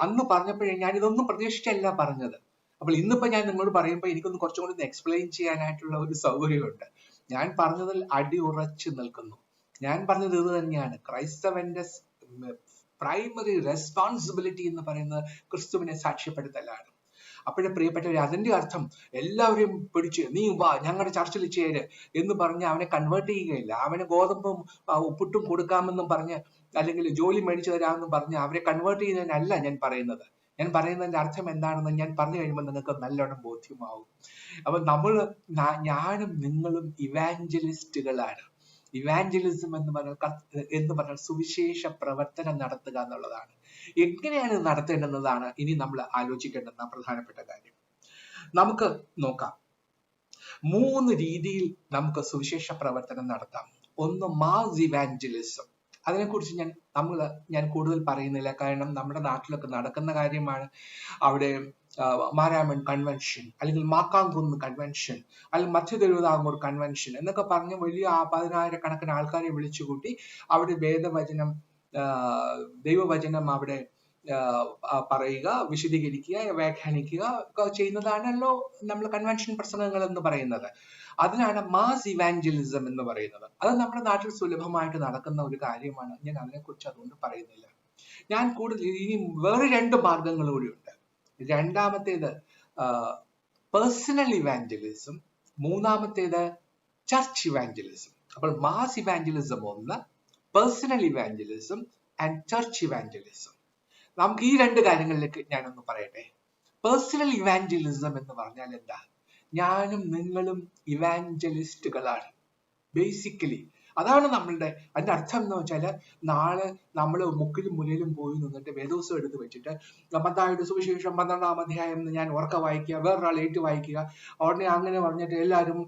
അന്ന് പറഞ്ഞപ്പോഴേ ഞാൻ ഇതൊന്നും പ്രതീക്ഷിച്ചല്ല പറഞ്ഞത്. അപ്പോൾ ഇന്നിപ്പോ ഞാൻ നിങ്ങളോട് പറയുമ്പോൾ എനിക്കൊന്ന് കുറച്ചും കൂടി എക്സ്പ്ലെയിൻ ചെയ്യാനായിട്ടുള്ള ഒരു സൗകര്യമുണ്ട്. ഞാൻ പറഞ്ഞതിൽ അടിയുറച്ചു നിൽക്കുന്നു. ഞാൻ പറഞ്ഞത് ഇത് തന്നെയാണ്. ക്രൈസ്തവന്റെ പ്രൈമറി റെസ്പോൺസിബിലിറ്റി എന്ന് പറയുന്നത് ക്രിസ്തുവിനെ സാക്ഷ്യപ്പെടുത്തലാണ്. അപ്പോഴേ പ്രിയപ്പെട്ടവരെ, അതിന്റെ അർത്ഥം എല്ലാവരെയും പിടിച്ച് നീ വാ ഞങ്ങളുടെ ചർച്ചിൽ ചേര് എന്ന് പറഞ്ഞ് അവനെ കൺവേർട്ട് ചെയ്യുകയില്ല. അവന് ഗോതമ്പും ഉപ്പിട്ടും കൊടുക്കാമെന്നും പറഞ്ഞ്, അല്ലെങ്കിൽ ജോലി മേടിച്ചു തരാമെന്നും പറഞ്ഞ് അവരെ കൺവേർട്ട് ചെയ്യുന്നതിനല്ല ഞാൻ പറയുന്നത്. ഞാൻ പറയുന്നതിന്റെ അർത്ഥം എന്താണെന്ന് ഞാൻ പറഞ്ഞു കഴിയുമ്പോൾ നിങ്ങൾക്ക് നല്ലോണം ബോധ്യമാവും. അപ്പൊ ഞാനും നിങ്ങളും ഇവാഞ്ചലിസ്റ്റുകളാണ്. ഇവാഞ്ചലിസം എന്ന് പറഞ്ഞാൽ സുവിശേഷ പ്രവർത്തനം നടത്തുക എന്നുള്ളതാണ്. എങ്ങനെയാണ് നടത്തേണ്ടതാണ് ഇനി നമ്മൾ ആലോചിക്കേണ്ടുന്ന പ്രധാനപ്പെട്ട കാര്യം. നമുക്ക് നോക്കാം, 3 രീതിയിൽ നമുക്ക് സുവിശേഷ പ്രവർത്തനം നടത്താം. ഒന്ന് മാസ് ഇവാഞ്ചലിസം, അതിനെക്കുറിച്ച് ഞാൻ കൂടുതൽ പറയുന്നില്ല, കാരണം നമ്മുടെ നാട്ടിലൊക്കെ നടക്കുന്ന കാര്യമാണ്. അവിടെ മാരാമൺ കൺവെൻഷൻ, അല്ലെങ്കിൽ മാക്കാംകുന്ന് കൺവെൻഷൻ, അല്ലെങ്കിൽ മധ്യ തിരുവിതാംകൂർ കൺവെൻഷൻ എന്നൊക്കെ പറഞ്ഞ് വലിയ 10,000-കണക്കിന് ആൾക്കാരെ വിളിച്ചുകൂട്ടി അവിടെ ദൈവവചനം അവിടെ പറയുക, വിശദീകരിക്കുക, വ്യാഖ്യാനിക്കുക ഒക്കെ ചെയ്യുന്നതാണല്ലോ നമ്മൾ കൺവെൻഷൻ പ്രസംഗങ്ങൾ എന്ന് പറയുന്നത്. അതിനാണ് മാസ് ഇവാഞ്ചലിസം എന്ന് പറയുന്നത്. അത് നമ്മുടെ നാട്ടിൽ സുലഭമായിട്ട് നടക്കുന്ന ഒരു കാര്യമാണ്. ഞാൻ അതിനെക്കുറിച്ച് അതുകൊണ്ട് പറയുന്നില്ല. ഞാൻ കൂടുതൽ ഇനി വേറെ 2 മാർഗങ്ങൾ കൂടിയുണ്ട്. രണ്ടാമത്തേത് പേഴ്സണൽ ഇവാഞ്ചലിസം, മൂന്നാമത്തേത് ചർച്ച് ഇവാഞ്ചലിസം. അപ്പോൾ മാസ് ഇവാഞ്ചലിസം ഒന്ന്, personal evangelism and church evangelism. നമുക്ക് ഈ 2 കാര്യങ്ങളിലേക്ക് ഞാനൊന്ന് പറയട്ടെ. പേഴ്സണൽ ഇവാഞ്ചലിസം എന്ന് പറഞ്ഞാൽ എന്താ? ഞാനും നിങ്ങളും ഇവാഞ്ചലിസ്റ്റുകളാണ് ബേസിക്കലി. അതാണ് അതിന്റെ അർത്ഥം എന്ന് വെച്ചാൽ, നാളെ നമ്മൾ മുക്കിലും മുലയിലും പോയി നിന്നിട്ട് വേദോസം എടുത്ത് വെച്ചിട്ട് മത്തായിയുടെ സുവിശേഷം 12-ാം അധ്യായം ഞാൻ ഉറക്കെ വായിക്കുക, വേറൊരാൾ ഏറ്റു വായിക്കുക, ഉടനെ അങ്ങനെ പറഞ്ഞിട്ട് എല്ലാവരും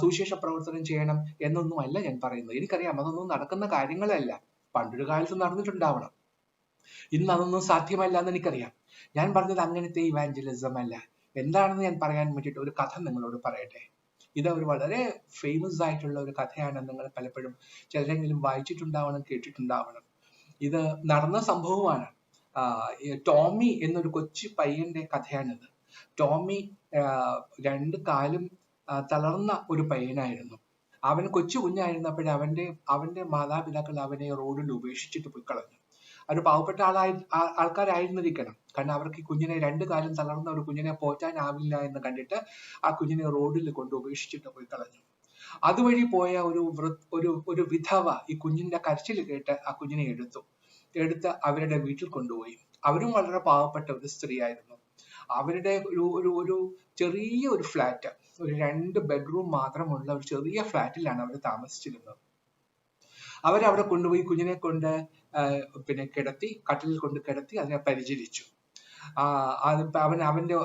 സുവിശേഷ പ്രവർത്തനം ചെയ്യണം എന്നൊന്നും അല്ല ഞാൻ പറയുന്നത്. എനിക്കറിയാം അതൊന്നും നടക്കുന്ന കാര്യങ്ങളല്ല. പണ്ടൊരു കാലത്ത് നടന്നിട്ടുണ്ടാവണം, ഇന്ന് അതൊന്നും സാധ്യമല്ല എന്ന് എനിക്കറിയാം. ഞാൻ പറഞ്ഞത് അങ്ങനത്തെ ഇവാഞ്ചലിസം അല്ല. എന്താണെന്ന് ഞാൻ പറയാൻ വേണ്ടിയിട്ട് ഒരു കഥ നിങ്ങളോട് പറയട്ടെ. ഇത് ഒരു വളരെ ഫേമസ് ആയിട്ടുള്ള ഒരു കഥയാണ്. നിങ്ങൾ പലപ്പോഴും ചിലരെങ്കിലും വായിച്ചിട്ടുണ്ടാവണം, കേട്ടിട്ടുണ്ടാവണം. ഇത് നടന്ന സംഭവമാണ്. ടോമി എന്നൊരു കൊച്ചു പയ്യന്റെ കഥയാണിത്. ടോമി 2 കാലും തളർന്ന ഒരു പയ്യനായിരുന്നു. അവൻ കൊച്ചു കുഞ്ഞായിരുന്നപ്പോഴേ അവന്റെ മാതാപിതാക്കൾ അവനെ റോഡിൽ ഉപേക്ഷിച്ചിട്ട് പോയി കളഞ്ഞു. അവർ പാവപ്പെട്ട ആൾക്കാരായിരുന്നിരിക്കണം. കാരണം അവർക്ക് ഈ കുഞ്ഞിനെ 2 കാലും തളർന്ന ഒരു കുഞ്ഞിനെ പോറ്റാനാവില്ല എന്ന് കണ്ടിട്ട് ആ കുഞ്ഞിനെ റോഡിൽ കൊണ്ട് ഉപേക്ഷിച്ചിട്ട് പോയി കളഞ്ഞു. അതുവഴി പോയ ഒരു വിധവ ഈ കുഞ്ഞിന്റെ കരച്ചിൽ കേട്ട് ആ കുഞ്ഞിനെ എടുത്ത് അവരുടെ വീട്ടിൽ കൊണ്ടുപോയി. അവരും വളരെ പാവപ്പെട്ട ഒരു സ്ത്രീ ആയിരുന്നു. അവരുടെ ഒരു ചെറിയ ഒരു ഫ്ലാറ്റ്, ഒരു 2 ബെഡ്റൂം മാത്രമുള്ള ഒരു ചെറിയ ഫ്ലാറ്റിലാണ് അവർ താമസിച്ചിരുന്നത്. അവരവിടെ കൊണ്ടുപോയി കുഞ്ഞിനെ കൊണ്ട് കിടത്തി, കട്ടിലിൽ കൊണ്ട് കിടത്തി അതിനെ പരിചരിച്ചു.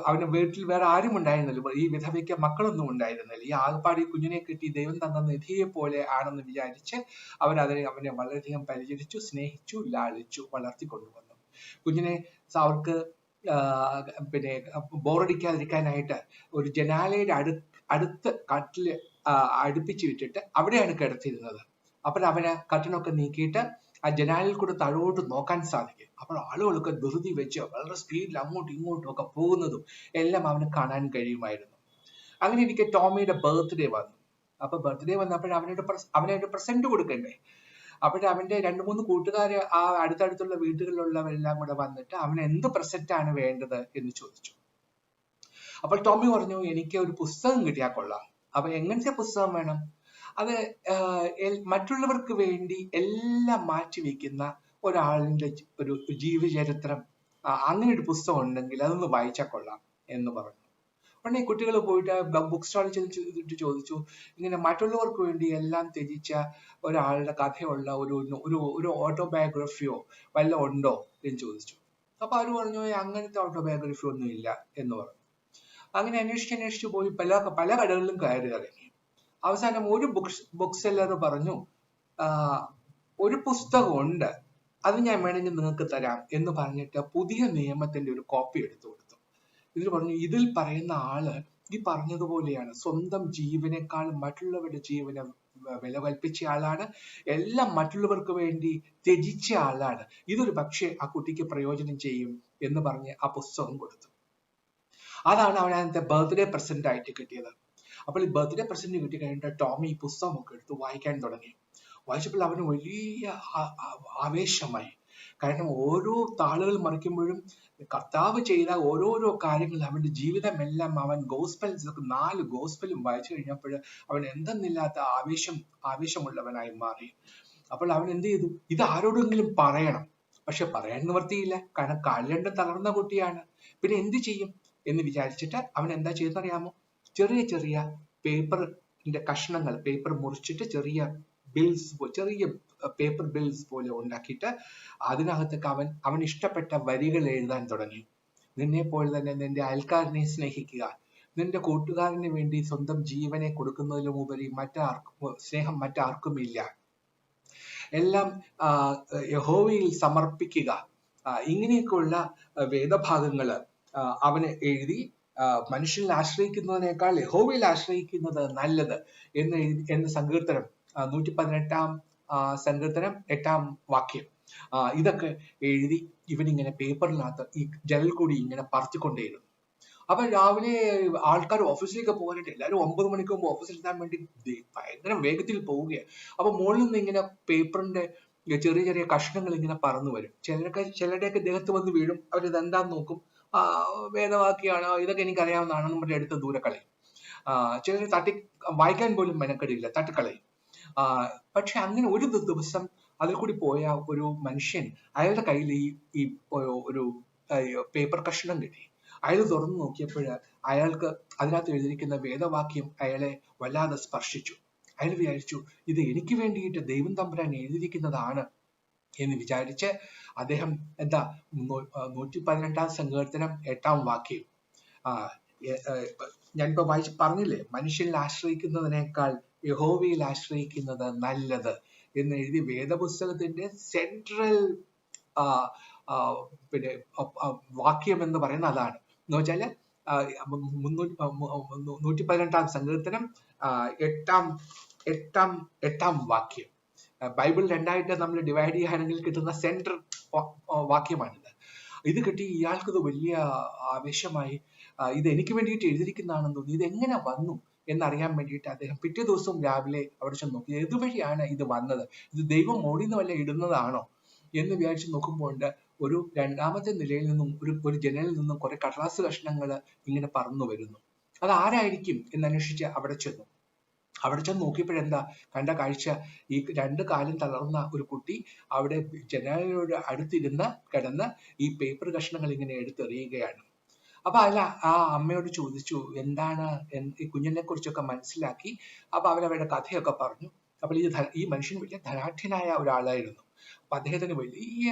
അവന്റെ വീട്ടിൽ വേറെ ആരും ഉണ്ടായിരുന്നില്ല. ഈ വിധവയ്ക്ക് മക്കളൊന്നും ഉണ്ടായിരുന്നില്ല. ഈ ആകപ്പാടി കുഞ്ഞിനെ കിട്ടി ദൈവം തന്ന നിധിയെ പോലെ ആണെന്ന് വിചാരിച്ച് അവനെ വളരെയധികം പരിചരിച്ചു, സ്നേഹിച്ചു, ലാളിച്ചു, വളർത്തിക്കൊണ്ടുവന്നു. കുഞ്ഞിനെ അവർക്ക് ബോറടിക്കാതിരിക്കാനായിട്ട് ഒരു ജനാലയുടെ അടുത്ത് കട്ടില് അടുപ്പിച്ചു വിട്ടിട്ട് അവിടെയാണ് കിടത്തിയിരുന്നത്. അപ്പോൾ അവന് കർട്ടനൊക്കെ നീക്കിയിട്ട് ആ ജനാലിൽ കൂടെ താഴോട്ട് നോക്കാൻ സാധിക്കും. അപ്പോൾ ആളുകളൊക്കെ ധൃതി വെച്ച് വളരെ സ്പീഡിൽ അങ്ങോട്ടും ഇങ്ങോട്ടും ഒക്കെ പോകുന്നതും എല്ലാം അവന് കാണാൻ കഴിയുമായിരുന്നു. അങ്ങനെ എനിക്ക് ടോമിയുടെ ബർത്ത്ഡേ വന്നു. അപ്പൊ ബർത്ത്ഡേ വന്നപ്പോൾ അവനൊരു പ്രസന്റ് കൊടുക്കണ്ടേ. അപ്പോൾ അവന്റെ 2-3 കൂട്ടുകാര് ആ അടുത്തടുത്തുള്ള വീടുകളിലുള്ളവരെല്ലാം കൂടെ വന്നിട്ട് അവന് എന്ത് പ്രസന്റ് ആണ് വേണ്ടത് എന്ന് ചോദിച്ചു. അപ്പോൾ ടോമി പറഞ്ഞു, എനിക്ക് ഒരു പുസ്തകം കിട്ടിയാൽ കൊള്ളാം. അപ്പൊ എങ്ങനത്തെ പുസ്തകം വേണം? അത് മറ്റുള്ളവർക്ക് വേണ്ടി എല്ലാം മാറ്റിവെക്കുന്ന ഒരാളിന്റെ ഒരു ജീവചരിത്രം, അങ്ങനെ ഒരു പുസ്തകം ഉണ്ടെങ്കിൽ അതൊന്ന് വായിച്ചാൽ കൊള്ളാം എന്ന് പറഞ്ഞു. ഉടനെ കുട്ടികൾ പോയിട്ട് ബുക്ക് സ്റ്റാളിൽ ചെന്നിട്ട് ചോദിച്ചു, ഇങ്ങനെ മറ്റുള്ളവർക്ക് വേണ്ടി എല്ലാം ത്യജിച്ച ഒരാളുടെ കഥയുള്ള ഒരു ഓട്ടോബയോഗ്രഫിയോ വല്ല ഉണ്ടോ എന്ന് ചോദിച്ചു. അപ്പൊ അവര് പറഞ്ഞു, അങ്ങനത്തെ ഓട്ടോബയോഗ്രഫി ഒന്നും ഇല്ല എന്ന് പറഞ്ഞു. അങ്ങനെ അന്വേഷിച്ചു പോയി പല കടകളിലും കയറി ഇറങ്ങി. അവസാനം ഒരു ബുക്ക് സെല്ലർ പറഞ്ഞു, ഒരു പുസ്തകമുണ്ട്, അത് ഞാൻ വേണമെങ്കിൽ നിങ്ങൾക്ക് തരാം എന്ന് പറഞ്ഞിട്ട് പുതിയ നിയമത്തിന്റെ ഒരു കോപ്പി എടുത്തു കൊടുത്തു. ഇതിൽ പറഞ്ഞു, ഇതിൽ പറയുന്ന ആള് ഈ പറഞ്ഞതുപോലെയാണ്. സ്വന്തം ജീവനേക്കാൾ മറ്റുള്ളവരുടെ ജീവനെ വില കൽപ്പിച്ച ആളാണ്. എല്ലാം മറ്റുള്ളവർക്ക് വേണ്ടി ത്യജിച്ച ആളാണ്. ഇതൊരു പക്ഷേ ആ കുട്ടിക്ക് പ്രയോജനം ചെയ്യും എന്ന് പറഞ്ഞ് ആ പുസ്തകം കൊടുത്തു. അതാണ് അവനത്തെ ബർത്ത്ഡേ പ്രസന്റ് ആയിട്ട് കിട്ടിയത്. അപ്പോൾ ഈ ബർത്ത്ഡേ പ്രസന്റ് കിട്ടി കഴിഞ്ഞിട്ട് ടോമി ഈ പുസ്തകമൊക്കെ എടുത്ത് വായിക്കാൻ തുടങ്ങി. വായിച്ചപ്പോൾ അവന് വലിയ ആവേശമായി. കാരണം ഓരോ താളുകൾ മറിക്കുമ്പോഴും കർത്താവ് ചെയ്ത ഓരോരോ കാര്യങ്ങൾ, അവന്റെ ജീവിതമെല്ലാം അവൻ 4 ഗോസ്പലും വായിച്ചു കഴിഞ്ഞപ്പോൾ അവൻ എന്തെന്നില്ലാത്ത ആവേശമുള്ളവനായി മാറി. അപ്പോൾ അവൻ എന്ത് ചെയ്തു? ഇത് ആരോടെങ്കിലും പറയണം. പക്ഷെ പറയാൻ നിവർത്തിയില്ല, കാരണം കാലിരണ്ടും തളർന്ന കുട്ടിയാണ്. പിന്നെ എന്ത് ചെയ്യും എന്ന് വിചാരിച്ചിട്ട് അവൻ എന്താ ചെയ്തെന്നറിയാമോ? ചെറിയ പേപ്പറിന്റെ കഷ്ണങ്ങൾ, പേപ്പർ മുറിച്ചിട്ട് ചെറിയ പേപ്പർ ബിൽസ് പോലെ ഉണ്ടാക്കിയിട്ട് അതിനകത്തൊക്കെ അവൻ ഇഷ്ടപ്പെട്ട വരികൾ എഴുതാൻ തുടങ്ങി. നിന്നെ പോലെ തന്നെ നിന്റെ അയൽക്കാരനെ സ്നേഹിക്കുക, നിന്റെ കൂട്ടുകാരന് വേണ്ടി സ്വന്തം ജീവനെ കൊടുക്കുന്നതിലുപരി സ്നേഹം മറ്റാർക്കുമില്ല. എല്ലാം യഹോവയിൽ സമർപ്പിക്കുക. ഇങ്ങനെയൊക്കെയുള്ള വേദഭാഗങ്ങള് അവന് എഴുതി മനുഷ്യനിൽ ആശ്രയിക്കുന്നതിനേക്കാൾ യഹോവയിൽ ആശ്രയിക്കുന്നത് നല്ലത് എന്ന് സങ്കീർത്തനം 118 സങ്കീർത്തനം 8 വാക്യം ഇതൊക്കെ എഴുതി ഇവനിങ്ങനെ പേപ്പറിനകത്ത് ഈ ജനൽ കൂടി ഇങ്ങനെ പറിച്ചുകൊണ്ടേയിരുന്നു. അപ്പൊ രാവിലെ ആൾക്കാർ ഓഫീസിലേക്ക് പോകാനായിട്ട് എല്ലാവരും 9 മണിക്ക് മുമ്പ് ഓഫീസിൽ എത്താൻ വേണ്ടി ഭയങ്കര വേഗത്തിൽ പോവുകയാണ്. അപ്പൊ മുകളിൽ നിന്ന് ഇങ്ങനെ പേപ്പറിന്റെ ചെറിയ ചെറിയ കഷ്ണങ്ങൾ ഇങ്ങനെ പറന്നു വരും. ചിലരുടെയൊക്കെ ദേഹത്ത് വന്ന് വീഴും. അവരിത് എന്താന്ന് നോക്കും. വേദവാക്യമാണോ, ഇതൊക്കെ എനിക്ക് അറിയാവുന്നതാണോ നമ്മുടെ അടുത്ത് ദൂരെ കളയും. ചിലർ വായിക്കാൻ പോലും മെനക്കെടില്ല, തട്ടിക്കളയും. പക്ഷെ അങ്ങനെ ഒരു ദിവസം അതിൽ കൂടി പോയ ഒരു മനുഷ്യൻ, അയാളുടെ കയ്യിൽ ഈ ഒരു പേപ്പർ കഷ്ണം കിട്ടി. അയാൾ തുറന്നു നോക്കിയപ്പോൾ അയാൾക്ക് അതിനകത്ത് എഴുതിയിരിക്കുന്ന വേദവാക്യം അയാളെ വല്ലാതെ സ്പർശിച്ചു. അയാൾ വിചാരിച്ചു, ഇത് എനിക്ക് വേണ്ടിയിട്ട് ദൈവം തമ്പുരാൻ എഴുതിയിരിക്കുന്നതാണ് എന്ന് വിചാരിച്ച് അദ്ദേഹം 118 സങ്കീർത്തനം 8 വാക്യം ഞാനിപ്പോ പറഞ്ഞില്ലേ, മനുഷ്യനിൽ ആശ്രയിക്കുന്നതിനേക്കാൾ യഹോവയിൽ ആശ്രയിക്കുന്നത് നല്ലത് എന്ന് എഴുതി വേദപുസ്തകത്തിന്റെ സെൻട്രൽ പിന്നെ വാക്യം എന്ന് പറയുന്ന അതാണ്. എന്ന് വെച്ചാല് 118 സങ്കീർത്തനം 8 വാക്യം. ബൈബിൾ രണ്ടായിട്ട് നമ്മൾ ഡിവൈഡ് ചെയ്യുകയാണെങ്കിൽ കിട്ടുന്ന സെൻട്രൽ വാക്യമാണിത്. ഇത് കിട്ടി ഇയാൾക്കിത് വലിയ ആവേശമായി. ഇത് എനിക്ക് വേണ്ടിയിട്ട് എഴുതിയിരിക്കുന്നതാണെന്ന് തോന്നി. ഇത് എങ്ങനെ വന്നു എന്നറിയാൻ വേണ്ടിയിട്ട് അദ്ദേഹം പിറ്റേ ദിവസവും രാവിലെ അവിടെ ചെന്ന് നോക്കി, ഏതുവഴിയാണ് ഇത് വന്നത്, ഇത് ദൈവം മോളിന്ന് വല്ല ഇടുന്നതാണോ എന്ന് വിചാരിച്ച് നോക്കുമ്പോൾ ഒരു രണ്ടാമത്തെ നിലയിൽ നിന്നും ഒരു ജനലിൽ നിന്നും കുറെ കടലാസ് കഷ്ണങ്ങൾ ഇങ്ങനെ പറന്നു വരുന്നു. അത് ആരായിരിക്കും എന്നന്വേഷിച്ച് അവിടെ ചെന്നു നോക്കിയപ്പോഴെന്താ കണ്ട കാഴ്ച, ഈ 2 കാലും തളർന്ന ഒരു കുട്ടി അവിടെ ജനലിനോട് അടുത്തിരുന്ന് കിടന്ന് ഈ പേപ്പർ കഷ്ണങ്ങൾ ഇങ്ങനെ എടുത്തെറിയുകയാണ്. അപ്പൊ ആ അമ്മയോട് ചോദിച്ചു എന്താണ് ഈ കുഞ്ഞിനെ കുറിച്ചൊക്കെ മനസ്സിലാക്കി. അപ്പൊ അവരവരുടെ കഥയൊക്കെ പറഞ്ഞു. അപ്പോൾ ഈ മനുഷ്യൻ വലിയ ധനാഢ്യനായ ഒരാളായിരുന്നു. അപ്പൊ അദ്ദേഹത്തിന് വലിയ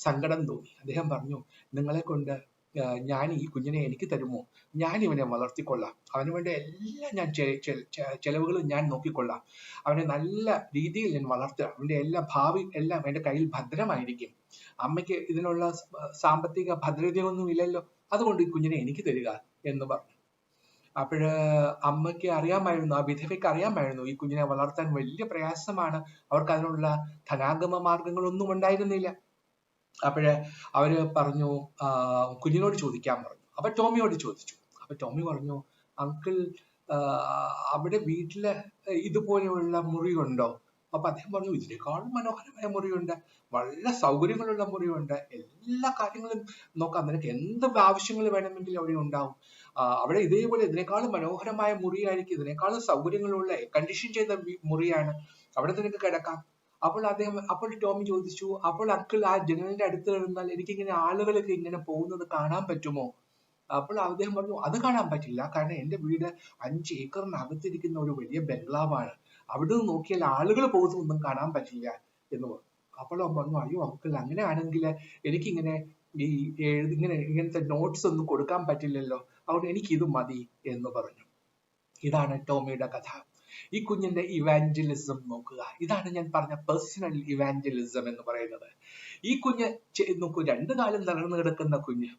സങ്കടം തോന്നി. അദ്ദേഹം പറഞ്ഞു, നിങ്ങളെ കൊണ്ട് ഞാൻ ഈ കുഞ്ഞിനെ എനിക്ക് തരുമോ? ഞാൻ ഇവനെ വളർത്തിക്കൊള്ളാം. അവന് വേണ്ട എല്ലാം ഞാൻ ചെലവുകളും ഞാൻ നോക്കിക്കൊള്ളാം. അവനെ നല്ല രീതിയിൽ ഞാൻ വളർത്തുക. അവന്റെ എല്ലാ ഭാവി എല്ലാം എന്റെ കയ്യിൽ ഭദ്രമായിരിക്കും. അമ്മയ്ക്ക് ഇതിനുള്ള സാമ്പത്തിക ഭദ്രതയൊന്നും ഇല്ലല്ലോ, അതുകൊണ്ട് ഈ കുഞ്ഞിനെ എനിക്ക് തരിക എന്ന് പറഞ്ഞു. അപ്പോഴ് അമ്മയ്ക്ക് അറിയാമായിരുന്നു, ആ വിധവയ്ക്ക് അറിയാമായിരുന്നു ഈ കുഞ്ഞിനെ വളർത്താൻ വലിയ പ്രയാസമാണ്. അവർക്ക് അതിനുള്ള ധനാഗമ മാർഗങ്ങളൊന്നും ഉണ്ടായിരുന്നില്ല. അപ്പോഴ് അവര് പറഞ്ഞു കുഞ്ഞിനോട് ചോദിക്കാൻ പറഞ്ഞു. അപ്പൊ ടോമിയോട് ചോദിച്ചു. അപ്പൊ ടോമി പറഞ്ഞു, അങ്കിൾ അവിടെ വീട്ടില് ഇതുപോലെയുള്ള മുറിയുണ്ടോ? അപ്പൊ അദ്ദേഹം പറഞ്ഞു, ഇതിനേക്കാളും മനോഹരമായ മുറിയുണ്ട്, വളരെ സൗകര്യങ്ങളുള്ള മുറിയുണ്ട്, എല്ലാ കാര്യങ്ങളും നോക്കാം, നിനക്ക് എന്ത് ആവശ്യങ്ങൾ വേണമെങ്കിലും അവിടെ ഉണ്ടാവും. അവിടെ ഇതേപോലെ ഇതിനേക്കാളും മനോഹരമായ മുറിയായിരിക്കും, ഇതിനേക്കാളും സൗകര്യങ്ങളുള്ള കണ്ടീഷൻ ചെയ്ത മുറിയാണ്, അവിടെ നിനക്ക് കിടക്കാം. അപ്പോൾ ടോമി ചോദിച്ചു, അപ്പോൾ അങ്കിൾ ആ ജനലിന്റെ അടുത്ത് കിടന്നാൽ എനിക്കിങ്ങനെ ആളുകളൊക്കെ ഇങ്ങനെ പോകുന്നത് കാണാൻ പറ്റുമോ? അപ്പോൾ അദ്ദേഹം പറഞ്ഞു, അത് കാണാൻ പറ്റില്ല, കാരണം എന്റെ വീട് 5 ഏക്കറിനകത്തിരിക്കുന്ന ഒരു വലിയ ബംഗ്ലാവാണ്, അവിടെ നിന്ന് നോക്കിയാൽ ആളുകൾ പോകുന്നതൊന്നും കാണാൻ പറ്റില്ല എന്ന് പറഞ്ഞു. അപ്പോൾ അവൻ പറഞ്ഞു, അയ്യോ അങ്കിൾ, അങ്ങനെയാണെങ്കിൽ എനിക്കിങ്ങനെ ഇങ്ങനത്തെ നോട്ട്സ് ഒന്നും കൊടുക്കാൻ പറ്റില്ലല്ലോ, അതുകൊണ്ട് എനിക്കിത് മതി എന്ന് പറഞ്ഞു. ഇതാണ് ടോമിയുടെ കഥ. ഈ കുഞ്ഞിന്റെ ഇവാഞ്ചലിസം നോക്കുക. ഇതാണ് ഞാൻ പറഞ്ഞ പേഴ്സണൽ ഇവാഞ്ചലിസം എന്ന് പറയുന്നത്. ഈ കുഞ്ഞ് നോക്കൂ, 2 കാലം തളർന്നു കിടക്കുന്ന കുഞ്ഞ്,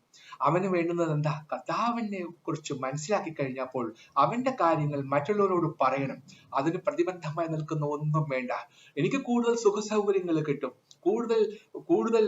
അവന് വേണ്ടുന്നത് എന്താ? കർത്താവിനെ കുറിച്ച് മനസ്സിലാക്കി കഴിഞ്ഞപ്പോൾ അവന്റെ കാര്യങ്ങൾ മറ്റുള്ളവരോട് പറയണം. അതിന് പ്രതിബന്ധമായി നിൽക്കുന്ന ഒന്നും വേണ്ട. എനിക്ക് കൂടുതൽ സുഖ സൗകര്യങ്ങൾ കിട്ടും, കൂടുതൽ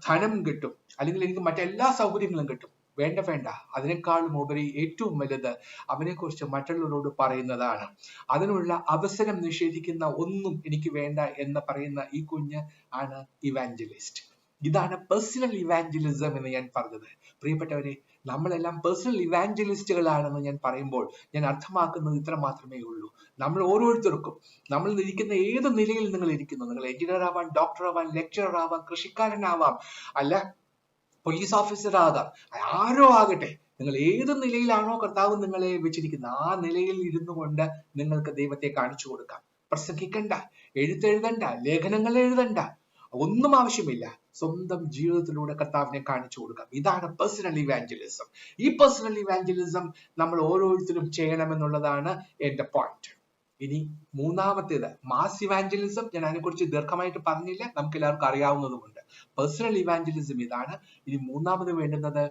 ധനം കിട്ടും, അല്ലെങ്കിൽ എനിക്ക് മറ്റെല്ലാ സൗകര്യങ്ങളും കിട്ടും. വേണ്ട, അതിനേക്കാളും ഉപരി ഏറ്റവും വലുത് അവനെ കുറിച്ച് മറ്റുള്ളവരോട് പറയുന്നതാണ്. അതിനുള്ള അവസരം നിഷേധിക്കുന്ന ഒന്നും എനിക്ക് വേണ്ട എന്ന് പറയുന്ന ഈ കുഞ്ഞ് ആണ് ഇവാഞ്ചലിസ്റ്റ്. ഇതാണ് പേഴ്സണൽ ഇവാഞ്ചലിസം എന്ന് ഞാൻ പറഞ്ഞത്. പ്രിയപ്പെട്ടവരെ, നമ്മളെല്ലാം പേഴ്സണൽ ഇവാഞ്ചലിസ്റ്റുകളാണെന്ന് ഞാൻ പറയുമ്പോൾ ഞാൻ അർത്ഥമാക്കുന്നത് ഇത്ര മാത്രമേ ഉള്ളൂ. നമ്മൾ ഓരോരുത്തർക്കും, നമ്മൾ ഇരിക്കുന്ന ഏത് നിലയിൽ നിങ്ങൾ ഇരിക്കുന്നു, നിങ്ങൾ എഞ്ചിനീയർ ആവാം, ഡോക്ടർ ആവാം, ലെക്ചറർ ആവാം, കൃഷിക്കാരനാവാം, അല്ല പോലീസ് ഓഫീസർ ആകാം, ആരോ ആകട്ടെ, നിങ്ങൾ ഏത് നിലയിലാണോ കർത്താവ് നിങ്ങളെ വെച്ചിരിക്കുന്നത് ആ നിലയിൽ ഇരുന്നു കൊണ്ട് നിങ്ങൾക്ക് ദൈവത്തെ കാണിച്ചു കൊടുക്കാം. പ്രസംഗിക്കണ്ട, എഴുതണ്ട, ലേഖനങ്ങൾ എഴുതണ്ട, ഒന്നും ആവശ്യമില്ല. സ്വന്തം ജീവിതത്തിലൂടെ കർത്താവിനെ കാണിച്ചു കൊടുക്കാം. ഇതാണ് പേഴ്സണൽ ഇവാഞ്ചലിസം. ഈ പേഴ്സണൽ ഇവാഞ്ചലിസം നമ്മൾ ഓരോരുത്തരും ചെയ്യണമെന്നുള്ളതാണ് എന്റെ പോയിന്റ്. ഇനി മൂന്നാമത്തേത് മാസ് ഇവാഞ്ചലിസം. ഞാൻ അതിനെക്കുറിച്ച് ദീർഘമായിട്ട് പറഞ്ഞില്ല, നമുക്ക് എല്ലാവർക്കും അറിയാവുന്നതുമുണ്ട്. പേഴ്സണൽ ഇവാഞ്ചലിസം ഇതാണ്. ഇനി മൂന്നാമത് വേണ്ടുന്നത്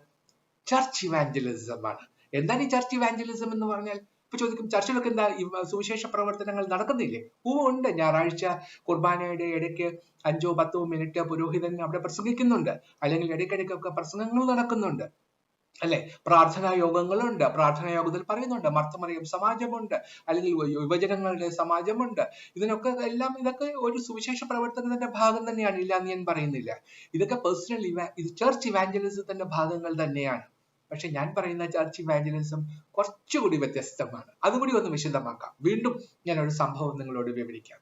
ചർച്ച് ഇവാഞ്ചലിസം ആണ്. എന്താണ് ഈ ചർച്ച് ഇവാഞ്ചലിസം എന്ന് പറഞ്ഞാൽ? ഇപ്പൊ ചോദിക്കും, ചർച്ചിലൊക്കെ എന്താ സുവിശേഷ പ്രവർത്തനങ്ങൾ നടക്കുന്നില്ലേ? ഉണ്ട്. ഞായറാഴ്ച കുർബാനയുടെ ഇടയ്ക്ക് 5-10 മിനിറ്റ് പുരോഹിതൻ അവിടെ പ്രസംഗിക്കുന്നുണ്ട്, അല്ലെങ്കിൽ ഇടയ്ക്കിടയ്ക്കൊക്കെ പ്രസംഗങ്ങൾ നടക്കുന്നുണ്ട്, അല്ലെ? പ്രാർത്ഥനാ യോഗങ്ങളുണ്ട്. പ്രാർത്ഥനാ യോഗത്തിൽ പറയുന്നുണ്ട് മർത്തമറിയം സമാജമുണ്ട്, അല്ലെങ്കിൽ യുവജനങ്ങളുടെ സമാജമുണ്ട്. ഇതൊക്കെ ഒരു സുവിശേഷ പ്രവർത്തനത്തിന്റെ ഭാഗം തന്നെയാണ്, ഇല്ല എന്ന് ഞാൻ പറയുന്നില്ല. ഇതൊക്കെ പേഴ്സണൽ ഇത് ചർച്ച് ഇവാഞ്ചലിസത്തിന്റെ ഭാഗങ്ങൾ തന്നെയാണ്. പക്ഷെ ഞാൻ പറയുന്ന ചർച്ച് ഇവാഞ്ചലിസം കുറച്ചുകൂടി വ്യത്യസ്തമാണ്. അതുകൂടി ഒന്ന് വിശദമാക്കാം. വീണ്ടും ഞാൻ ഒരു സംഭവം നിങ്ങളോട് വിവരിക്കാം.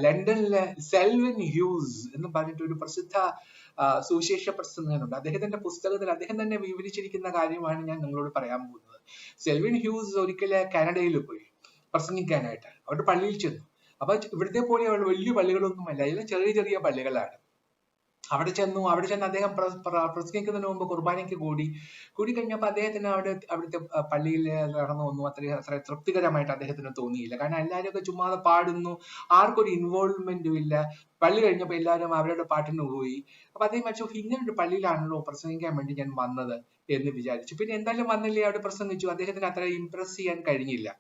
ലണ്ടനിലെ സെൽവിൻ ഹ്യൂസ് എന്ന് പറഞ്ഞിട്ട് ഒരു പ്രസിദ്ധ സുവിശേഷ പ്രസംഗകനുണ്ട്. അദ്ദേഹത്തിന്റെ പുസ്തകത്തിൽ അദ്ദേഹം തന്നെ വിവരിച്ചിരിക്കുന്ന കാര്യമാണ് ഞാൻ നിങ്ങളോട് പറയാൻ പോകുന്നത്. സെൽവിൻ ഹ്യൂസ് ഒരിക്കല് കാനഡയിൽ പോയി പ്രസംഗിക്കാനായിട്ട്. അവരുടെ പള്ളിയിൽ ചെന്നു. അപ്പൊ ഇവിടുത്തെ പോലെ വലിയ പള്ളികളൊന്നുമല്ല, എല്ലാം ചെറിയ ചെറിയ പള്ളികളാണ്. അവിടെ ചെന്ന് അദ്ദേഹം പ്രസംഗിക്കുന്നതിന് മുമ്പ് കുർബാനയ്ക്ക് കൂടി കഴിഞ്ഞപ്പോൾ അദ്ദേഹത്തിന് അവിടുത്തെ പള്ളിയിൽ നടന്നു വന്നു അത്ര തൃപ്തികരമായിട്ട് അദ്ദേഹത്തിന് തോന്നിയില്ല. കാരണം എല്ലാവരും ഒക്കെ ചുമ്മാതെ പാടുന്നു, ആർക്കൊരു ഇൻവോൾവ്മെന്റും ഇല്ല. പള്ളി കഴിഞ്ഞപ്പോൾ എല്ലാവരും അവരുടെ പാട്ടിന് പോയി. അപ്പൊ അദ്ദേഹം വെച്ചു, ഇങ്ങനൊരു പള്ളിയിലാണല്ലോ പ്രസംഗിക്കാൻ വേണ്ടി ഞാൻ വന്നത് എന്ന് വിചാരിച്ചു. പിന്നെ എന്തായാലും വന്നില്ലേ, അവിടെ പ്രസംഗിച്ചു. അദ്ദേഹത്തിന് അത്ര ഇംപ്രസ് ചെയ്യാൻ കഴിഞ്ഞില്ല.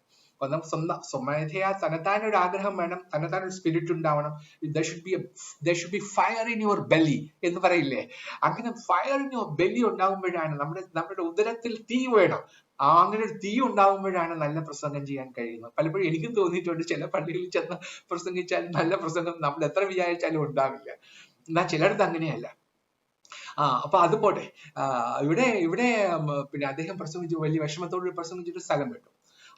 ഒന്നും സ്വമേധയാ തന്നെത്താനൊരു ആഗ്രഹം വേണം, തന്നെത്താനൊരു സ്പിരിറ്റ് ഉണ്ടാവണം. there should be fire in your belly എന്ന് പറയില്ലേ? അങ്ങനെ ഫയർ ഇൻ യുവർ ബെല്ലി ഉണ്ടാകുമ്പോഴാണ്, നമ്മുടെ ഉദരത്തിൽ തീ വേണം. അങ്ങനെ ഒരു തീ ഉണ്ടാകുമ്പോഴാണ് നല്ല പ്രസംഗം ചെയ്യാൻ കഴിയുന്നത്. പലപ്പോഴും എനിക്കും തോന്നിയിട്ടുണ്ട്, ചില പള്ളികളിൽ ചെന്ന് പ്രസംഗിച്ചാൽ നല്ല പ്രസംഗം നമ്മൾ എത്ര വിചാരിച്ചാലും ഉണ്ടാവില്ല. എന്നാൽ ചിലടത്ത് അങ്ങനെയല്ല. അപ്പൊ അത് പോട്ടെ. ഇവിടെ പിന്നെ അദ്ദേഹം പ്രസംഗിച്ചു, വലിയ വിഷമത്തോട് പ്രസംഗിച്ചിട്ട് സ്ഥലം വിട്ടു.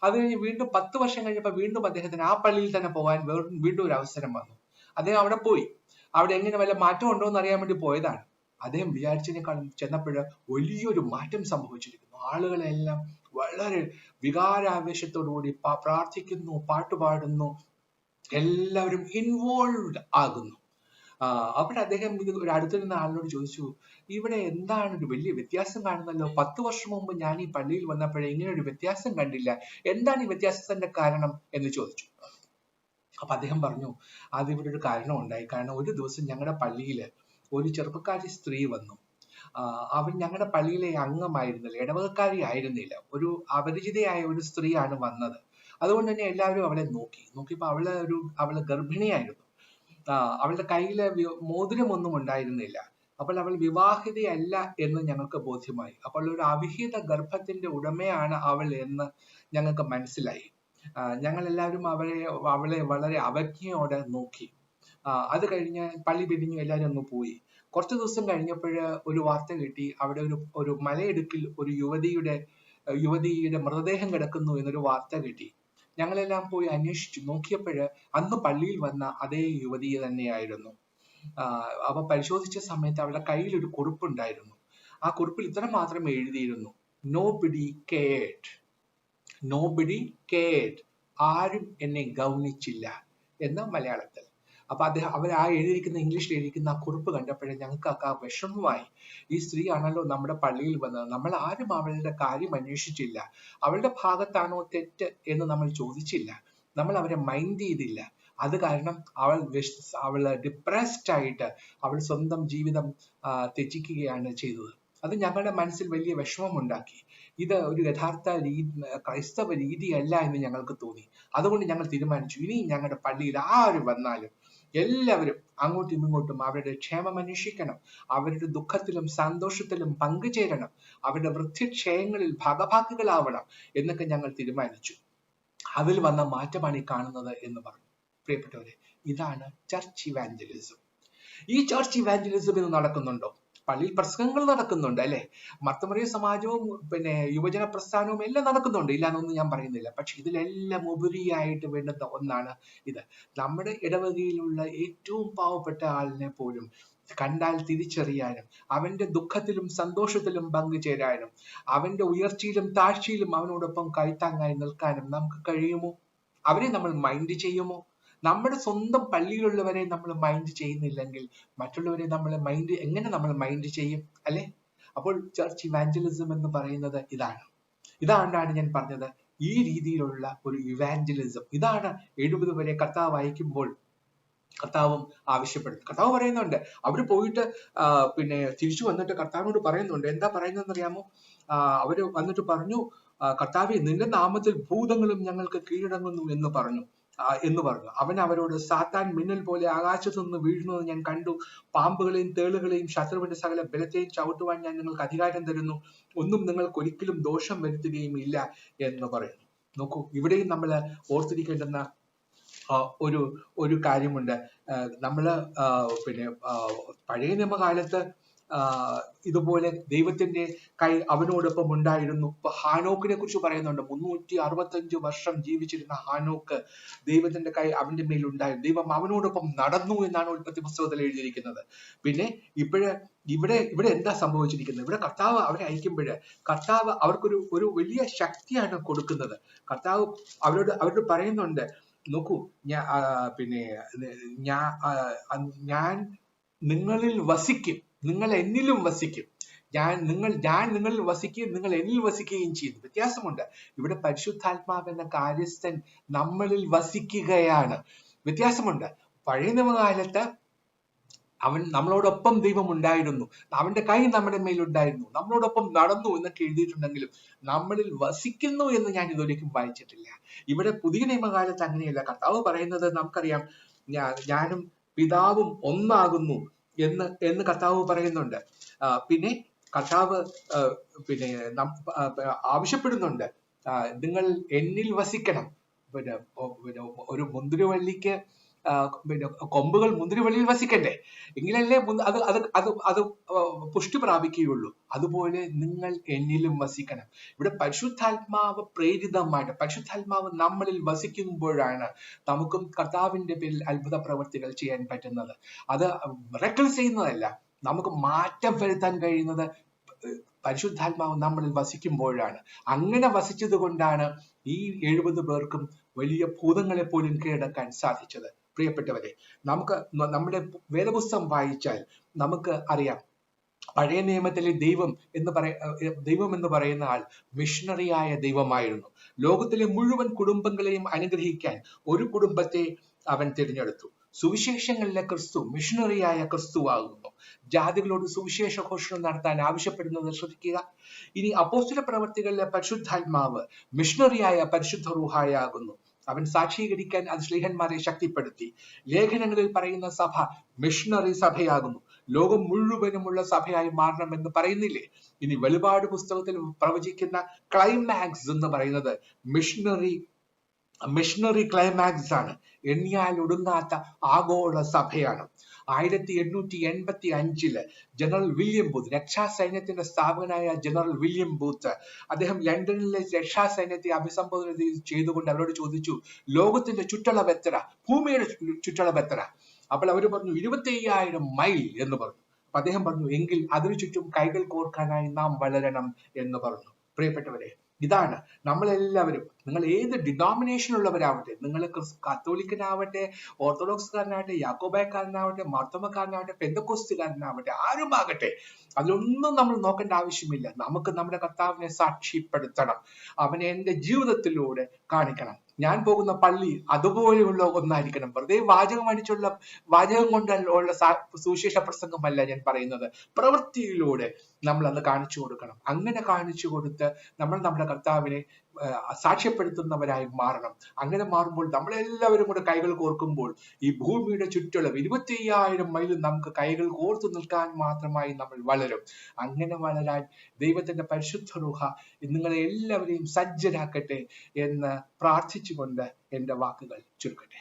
അത് കഴിഞ്ഞ് വീണ്ടും 10 വർഷം കഴിഞ്ഞപ്പോൾ വീണ്ടും അദ്ദേഹത്തിന് ആ പള്ളിയിൽ തന്നെ പോകാൻ വീണ്ടും ഒരു അവസരം വന്നു. അദ്ദേഹം അവിടെ പോയി. അവിടെ എങ്ങനെ വല്ല മാറ്റം ഉണ്ടോ എന്ന് അറിയാൻ വേണ്ടി പോയതാണ്. അദ്ദേഹം വിചാരിച്ചതിനേക്കാളും ചെന്നപ്പോൾ വലിയൊരു മാറ്റം സംഭവിച്ചിരിക്കുന്നു. ആളുകളെല്ലാം വളരെ വികാരാവേശത്തോടു കൂടി പ്രാർത്ഥിക്കുന്നു, പാട്ടുപാടുന്നു, എല്ലാവരും ഇൻവോൾവ്ഡ് ആകുന്നു. അപ്പോൾ അദ്ദേഹം ഒരു അടുത്തിരുന്ന ആളിനോട് ചോദിച്ചു, ഇവിടെ എന്താണ് ഒരു വലിയ വ്യത്യാസം കാണുന്നല്ലോ? 10 വർഷം മുമ്പ് ഞാൻ ഈ പള്ളിയിൽ വന്നപ്പോഴേ ഇങ്ങനെ ഒരു വ്യത്യാസം കണ്ടില്ല. എന്താണ് ഈ വ്യത്യാസത്തിന്റെ കാരണം എന്ന് ചോദിച്ചു. അപ്പൊ അദ്ദേഹം പറഞ്ഞു, അതിവിടെ ഒരു കാരണം ഉണ്ടായി. കാരണം ഒരു ദിവസം ഞങ്ങളുടെ പള്ളിയിൽ ഒരു ചെറുപ്പക്കാരി സ്ത്രീ വന്നു. അവൻ ഞങ്ങളുടെ പള്ളിയിലെ അംഗമായിരുന്നില്ല, ഇടവകക്കാരി ആയിരുന്നില്ല. ഒരു അപരിചിതയായ ഒരു സ്ത്രീയാണ് വന്നത്. അതുകൊണ്ട് തന്നെ എല്ലാവരും അവളെ നോക്കിയപ്പോ അവള് ഗർഭിണിയായിരുന്നു. അവളുടെ കയ്യില് മോതിരമൊന്നും ഉണ്ടായിരുന്നില്ല. അപ്പോൾ അവൾ വിവാഹിതയല്ല എന്ന് ഞങ്ങൾക്ക് ബോധ്യമായി. അപ്പോൾ ഒരു അവിഹിത ഗർഭത്തിന്റെ ഉടമയാണ് അവൾ എന്ന് ഞങ്ങൾക്ക് മനസ്സിലായി. ഞങ്ങൾ എല്ലാവരും അവളെ വളരെ അവജ്ഞയോടെ നോക്കി. അത് കഴിഞ്ഞ് പള്ളി പിരിഞ്ഞു, എല്ലാവരും അങ്ങ് പോയി. കുറച്ചു ദിവസം കഴിഞ്ഞപ്പോൾ ഒരു വാർത്ത കിട്ടി, അവിടെ ഒരു മലയിടുക്കിൽ ഒരു യുവതിയുടെ മൃതദേഹം കിടക്കുന്നു എന്നൊരു വാർത്ത കിട്ടി. ഞങ്ങളെല്ലാം പോയി അന്വേഷിച്ചു നോക്കിയപ്പോൾ അന്ന് പള്ളിയിൽ വന്ന അതേ യുവതി തന്നെയായിരുന്നു. അവ പരിശോധിച്ച സമയത്ത് അവളുടെ കയ്യിൽ ഒരു കുറിപ്പുണ്ടായിരുന്നു. ആ കുറിപ്പിൽ ഇത്ര മാത്രം എഴുതിയിരുന്നു, nobody cared, ആരും എന്നെ ഗൗനിച്ചില്ല എന്ന മലയാളത്തിൽ. അപ്പൊ അവർ ഇംഗ്ലീഷിൽ എഴുതിയിരിക്കുന്ന ആ കുറിപ്പ് കണ്ടപ്പോഴേ ഞങ്ങൾക്ക് വിഷമമായി. ഈ സ്ത്രീ ആണല്ലോ നമ്മുടെ പള്ളിയിൽ വന്നത്, നമ്മൾ ആരും അവളുടെ കാര്യം അന്വേഷിച്ചില്ല, അവളുടെ ഭാഗത്താണോ തെറ്റ് എന്ന് നമ്മൾ ചോദിച്ചില്ല, നമ്മൾ അവരെ മൈൻഡ് ചെയ്തില്ല. അത് കാരണം അവള് ഡിപ്രസ്ഡ് ആയിട്ട് അവൾ സ്വന്തം ജീവിതം ത്യജിക്കുകയാണ് ചെയ്തത്. അത് ഞങ്ങളുടെ മനസ്സിൽ വലിയ വിഷമമുണ്ടാക്കി. ഇത് ഒരു യഥാർത്ഥ ക്രൈസ്തവ രീതിയല്ല എന്ന് ഞങ്ങൾക്ക് തോന്നി. അതുകൊണ്ട് ഞങ്ങൾ തീരുമാനിച്ചു, ഇനി ഞങ്ങളുടെ പള്ളിയിൽ ആര് വന്നാലും എല്ലാവരും അങ്ങോട്ടും ഇങ്ങോട്ടും അവരുടെ ക്ഷേമം അന്വേഷിക്കണം, അവരുടെ ദുഃഖത്തിലും സന്തോഷത്തിലും പങ്കുചേരണം, അവരുടെ വൃദ്ധിക്ഷയങ്ങളിൽ ഭാഗഭാക്കുകളാവണം എന്നൊക്കെ ഞങ്ങൾ തീരുമാനിച്ചു. അതിൽ വന്ന മാറ്റമാണ് ഈ കാണുന്നത് എന്ന് പറഞ്ഞു. പ്രിയപ്പെട്ടവരെ, ഇതാണ് ചർച്ച് ഇവാഞ്ചലിസം. ഈ ചർച്ച് ഇവാഞ്ചലിസം ഇന്ന് നടക്കുന്നുണ്ടോ? പള്ളിയിൽ പ്രസംഗങ്ങൾ നടക്കുന്നുണ്ട്, അല്ലെ? മർത്തമറിയ സമാജവും പിന്നെ യുവജന പ്രസ്ഥാനവും എല്ലാം നടക്കുന്നുണ്ട്, ഇല്ലാന്നൊന്നും ഞാൻ പറയുന്നില്ല. പക്ഷെ ഇതിലെല്ലാം ഉപരിയായിട്ട് വേണ്ടുന്ന ഒന്നാണ് ഇത്. നമ്മുടെ ഇടവകയിലുള്ള ഏറ്റവും പാവപ്പെട്ട ആളിനെ പോലും കണ്ടാൽ തിരിച്ചറിയാനും, അവന്റെ ദുഃഖത്തിലും സന്തോഷത്തിലും പങ്കുചേരാനും, അവന്റെ ഉയർച്ചയിലും താഴ്ചയിലും അവനോടൊപ്പം കൈത്താങ്ങായി നിൽക്കാനും നമുക്ക് കഴിയുമോ? അവരെ നമ്മൾ മൈൻഡ് ചെയ്യുമോ? നമ്മുടെ സ്വന്തം പള്ളിയിലുള്ളവരെ നമ്മൾ മൈൻഡ് ചെയ്യുന്നില്ലെങ്കിൽ മറ്റുള്ളവരെ എങ്ങനെ നമ്മൾ മൈൻഡ് ചെയ്യും, അല്ലെ? അപ്പോൾ ചർച്ച് ഇവാഞ്ചലിസം എന്ന് പറയുന്നത് ഇതാണ് ഞാൻ പറഞ്ഞത്, ഈ രീതിയിലുള്ള ഒരു ഇവാഞ്ചലിസം. ഇതാണ് 70 വരെ കർത്താവ് അയക്കുമ്പോൾ കർത്താവും ആവശ്യപ്പെടുന്നത്. കർത്താവ് പറയുന്നുണ്ട്, അവര് പോയിട്ട് പിന്നെ തിരിച്ചു വന്നിട്ട് കർത്താവിനോട് പറയുന്നുണ്ട്. എന്താ പറയുന്നതെന്ന് അറിയാമോ? അവര് വന്നിട്ട് പറഞ്ഞു, കർത്താവേ, നിന്റെ നാമത്തിൽ ഭൂതങ്ങളും ഞങ്ങൾക്ക് കീഴടങ്ങുന്നു എന്ന് പറഞ്ഞു. അവൻ അവരോട്, സാത്താൻ മിന്നൽ പോലെ ആകാശത്തു നിന്ന് വീഴുന്നത് ഞാൻ കണ്ടു. പാമ്പുകളെയും തേളുകളെയും ശത്രുവിന്റെ സകല ബലത്തെയും ചവിട്ടുവാൻ ഞാൻ നിങ്ങൾക്ക് അധികാരം തരുന്നു. ഒന്നും നിങ്ങൾക്ക് ഒരിക്കലും ദോഷം വരുത്തുകയും ഇല്ല എന്ന് പറയുന്നു. നോക്കൂ, ഇവിടെയും നമ്മൾ ഓർത്തിരിക്കേണ്ടുന്ന ഒരു കാര്യമുണ്ട്. നമ്മള് പിന്നെ പഴയ നിയമകാലത്ത് ഇതുപോലെ ദൈവത്തിന്റെ കൈ അവനോടൊപ്പം ഉണ്ടായിരുന്നു. ഇപ്പൊ ഹാനോക്കിനെ കുറിച്ച് പറയുന്നുണ്ട്. 365 വർഷം ജീവിച്ചിരുന്ന ഹാനോക്ക്, ദൈവത്തിന്റെ കൈ അവന്റെ മേൽ ഉണ്ടായിരുന്നു. ദൈവം അവനോടൊപ്പം നടന്നു എന്നാണ് ഉൽപ്പത്തി പുസ്തകത്തിൽ എഴുതിയിരിക്കുന്നത്. പിന്നെ ഇവിടെ എന്താ സംഭവിച്ചിരിക്കുന്നത്? ഇവിടെ കർത്താവ് അവരെ അയക്കുമ്പോഴ് കർത്താവ് അവർക്കൊരു വലിയ ശക്തിയാണ് കൊടുക്കുന്നത്. കർത്താവ് അവരോട് പറയുന്നുണ്ട്, നോക്കൂ, ഞാൻ നിങ്ങളിൽ വസിക്കും, നിങ്ങൾ എന്നിലും വസിക്കും. ഞാൻ നിങ്ങളിൽ വസിക്കുകയും നിങ്ങൾ എന്നിൽ വസിക്കുകയും ചെയ്യുന്നു. വ്യത്യാസമുണ്ട്. ഇവിടെ പരിശുദ്ധാത്മാവ് എന്ന കാര്യസ്ഥൻ നമ്മളിൽ വസിക്കുകയാണ്. വ്യത്യാസമുണ്ട്. പഴയ നിയമകാലത്ത് അവൻ നമ്മളോടൊപ്പം ദൈവം ഉണ്ടായിരുന്നു, അവന്റെ കൈ നമ്മുടെ മേലുണ്ടായിരുന്നു, നമ്മളോടൊപ്പം നടന്നു എന്നൊക്കെ എഴുതിയിട്ടുണ്ടെങ്കിലും നമ്മളിൽ വസിക്കുന്നു എന്ന് ഞാൻ ഇതൊരിക്കലും വായിച്ചിട്ടില്ല. ഇവിടെ പുതിയ നിയമകാലത്ത് അങ്ങനെയല്ല. കർത്താവ് പറയുന്നത് നമുക്കറിയാം, ഞാനും പിതാവും ഒന്നാകുന്നു എന്ന് കർത്താവ് പറയുന്നുണ്ട്. പിന്നെ കർത്താവ് ആവശ്യപ്പെടുന്നുണ്ട്, നിങ്ങൾ എന്നിൽ വസിക്കണം. ഒരു മുന്തിരിവള്ളിക്ക് കൊമ്പുകൾ മുന്തിരിവള്ളിയിൽ വസിക്കണ്ടേ? എങ്കിലല്ലേ അത് പുഷ്ടി പ്രാപിക്കുകയുള്ളൂ. അതുപോലെ നിങ്ങൾ എന്നിലും വസിക്കണം. ഇവിടെ പരിശുദ്ധാത്മാവ് പ്രേരിതമായിട്ട്, പരിശുദ്ധാത്മാവ് നമ്മളിൽ വസിക്കുമ്പോഴാണ് നമുക്കും കർത്താവിന്റെ പേരിൽ അത്ഭുത പ്രവർത്തികൾ ചെയ്യാൻ പറ്റുന്നത്. അത് മിറക്കിൾസ് ചെയ്യുന്നതല്ല, നമുക്ക് മാറ്റം വരുത്താൻ കഴിയുന്നത് പരിശുദ്ധാത്മാവ് നമ്മളിൽ വസിക്കുമ്പോഴാണ്. അങ്ങനെ വസിച്ചത് കൊണ്ടാണ് ഈ 70 പേർക്കും വലിയ ഭൂതങ്ങളെ പോലും കീഴടക്കാൻ സാധിച്ചത്. പ്രിയപ്പെട്ടവരെ, നമ്മുടെ വേദപുസ്തകം വായിച്ചാൽ നമുക്ക് അറിയാം, പഴയ നിയമത്തിലെ ദൈവം എന്ന് പറയുന്ന ആൾ മിഷണറിയായ ദൈവമായിരുന്നു. ലോകത്തിലെ മുഴുവൻ കുടുംബങ്ങളെയും അനുഗ്രഹിക്കാൻ ഒരു കുടുംബത്തെ അവൻ തിരഞ്ഞെടുത്തു. സുവിശേഷങ്ങളിലെ ക്രിസ്തു മിഷണറിയായ ക്രിസ്തുവാകുന്നു. ജാതികളോട് സുവിശേഷ ഘോഷണം നടത്താൻ ആവശ്യപ്പെടുന്നത് ശ്രദ്ധിക്കുക. ഇനി അപ്പോസ്തല പ്രവർത്തികളിലെ പരിശുദ്ധാത്മാവ് മിഷണറിയായ പരിശുദ്ധ റൂഹായാകുന്നു. അവൻ സാക്ഷീകരിക്കാൻ അത് ശ്ലീഹന്മാരെ ശക്തിപ്പെടുത്തി. ലേഖനങ്ങളിൽ പറയുന്ന സഭ മിഷണറി സഭയാകുന്നു. ലോകം മുഴുവനുമുള്ള സഭയായി മാറണമെന്ന് പറയുന്നില്ലേ? ഇനി വെളിപാട് പുസ്തകത്തിൽ പ്രവചിക്കുന്ന ക്ലൈമാക്സ് എന്ന് പറയുന്നത് മിഷണറി ക്ലൈമാക്സ് ആണ്. എണ്ണിയാൽ ഒടുങ്ങാത്ത ആഗോള സഭയാണ്. 1885 ജനറൽ വില്യം ബൂത്ത്, രക്ഷാസൈന്യത്തിന്റെ സ്ഥാപകനായ ജനറൽ വില്യം ബൂത്ത്, അദ്ദേഹം ലണ്ടനിലെ രക്ഷാസൈന്യത്തെ അഭിസംബോധന ചെയ്തുകൊണ്ട് അവരോട് ചോദിച്ചു, ലോകത്തിന്റെ ചുറ്റളവ് എത്ര, ഭൂമിയുടെ ചുറ്റളവ് എത്ര? അപ്പോൾ അവർ പറഞ്ഞു 25,000 മൈൽ എന്ന് പറഞ്ഞു. അപ്പൊ അദ്ദേഹം പറഞ്ഞു, എങ്കിൽ അതിനു ചുറ്റും കൈകൾ കോർക്കാനായി നാം വളരണം എന്ന് പറഞ്ഞു. പ്രിയപ്പെട്ടവരെ, ഇതാണ് നമ്മളെല്ലാവരും. നിങ്ങൾ ഏത് ഡിനോമിനേഷനുള്ളവരാവട്ടെ, നിങ്ങൾ കത്തോലിക്കനാവട്ടെ, ഓർത്തഡോക്സുകാരനാവട്ടെ, യാക്കോബായക്കാരനാവട്ടെ, മാർത്തോമക്കാരനാവട്ടെ, പെന്തക്കോസ്തുകാരനാവട്ടെ, ആരുമാകട്ടെ, അതിലൊന്നും നമ്മൾ നോക്കേണ്ട ആവശ്യമില്ല. നമുക്ക് നമ്മുടെ കർത്താവിനെ സാക്ഷ്യപ്പെടുത്തണം. അവനെ എന്റെ ജീവിതത്തിലൂടെ കാണിക്കണം. ഞാൻ പോകുന്ന പള്ളി അതുപോലെയുള്ള ഒന്നായിരിക്കണം. വെറുതെ വാചകം കൊണ്ടുള്ള സുവിശേഷ പ്രസംഗമല്ല ഞാൻ പറയുന്നത്. പ്രവൃത്തിയിലൂടെ നമ്മൾ അത് കാണിച്ചു കൊടുക്കണം. അങ്ങനെ കാണിച്ചു കൊടുത്ത് നമ്മൾ നമ്മുടെ കർത്താവിനെ സാക്ഷ്യപ്പെടുത്തുന്നവരായി മാറണം. അങ്ങനെ മാറുമ്പോൾ നമ്മളെല്ലാവരും കൂടെ കൈകൾ കോർക്കുമ്പോൾ ഈ ഭൂമിയുടെ ചുറ്റളവ് 25,000 മൈലും നമുക്ക് കൈകൾ കോർത്തു നിൽക്കാൻ മാത്രമായി നമ്മൾ വളരും. അങ്ങനെ വളരാൻ ദൈവത്തിന്റെ പരിശുദ്ധ റൂഹ നിങ്ങളെ എല്ലാവരെയും സജ്ജരാക്കട്ടെ എന്ന് പ്രാർത്ഥിച്ചുകൊണ്ട് എന്റെ വാക്കുകൾ ചുരുക്കട്ടെ.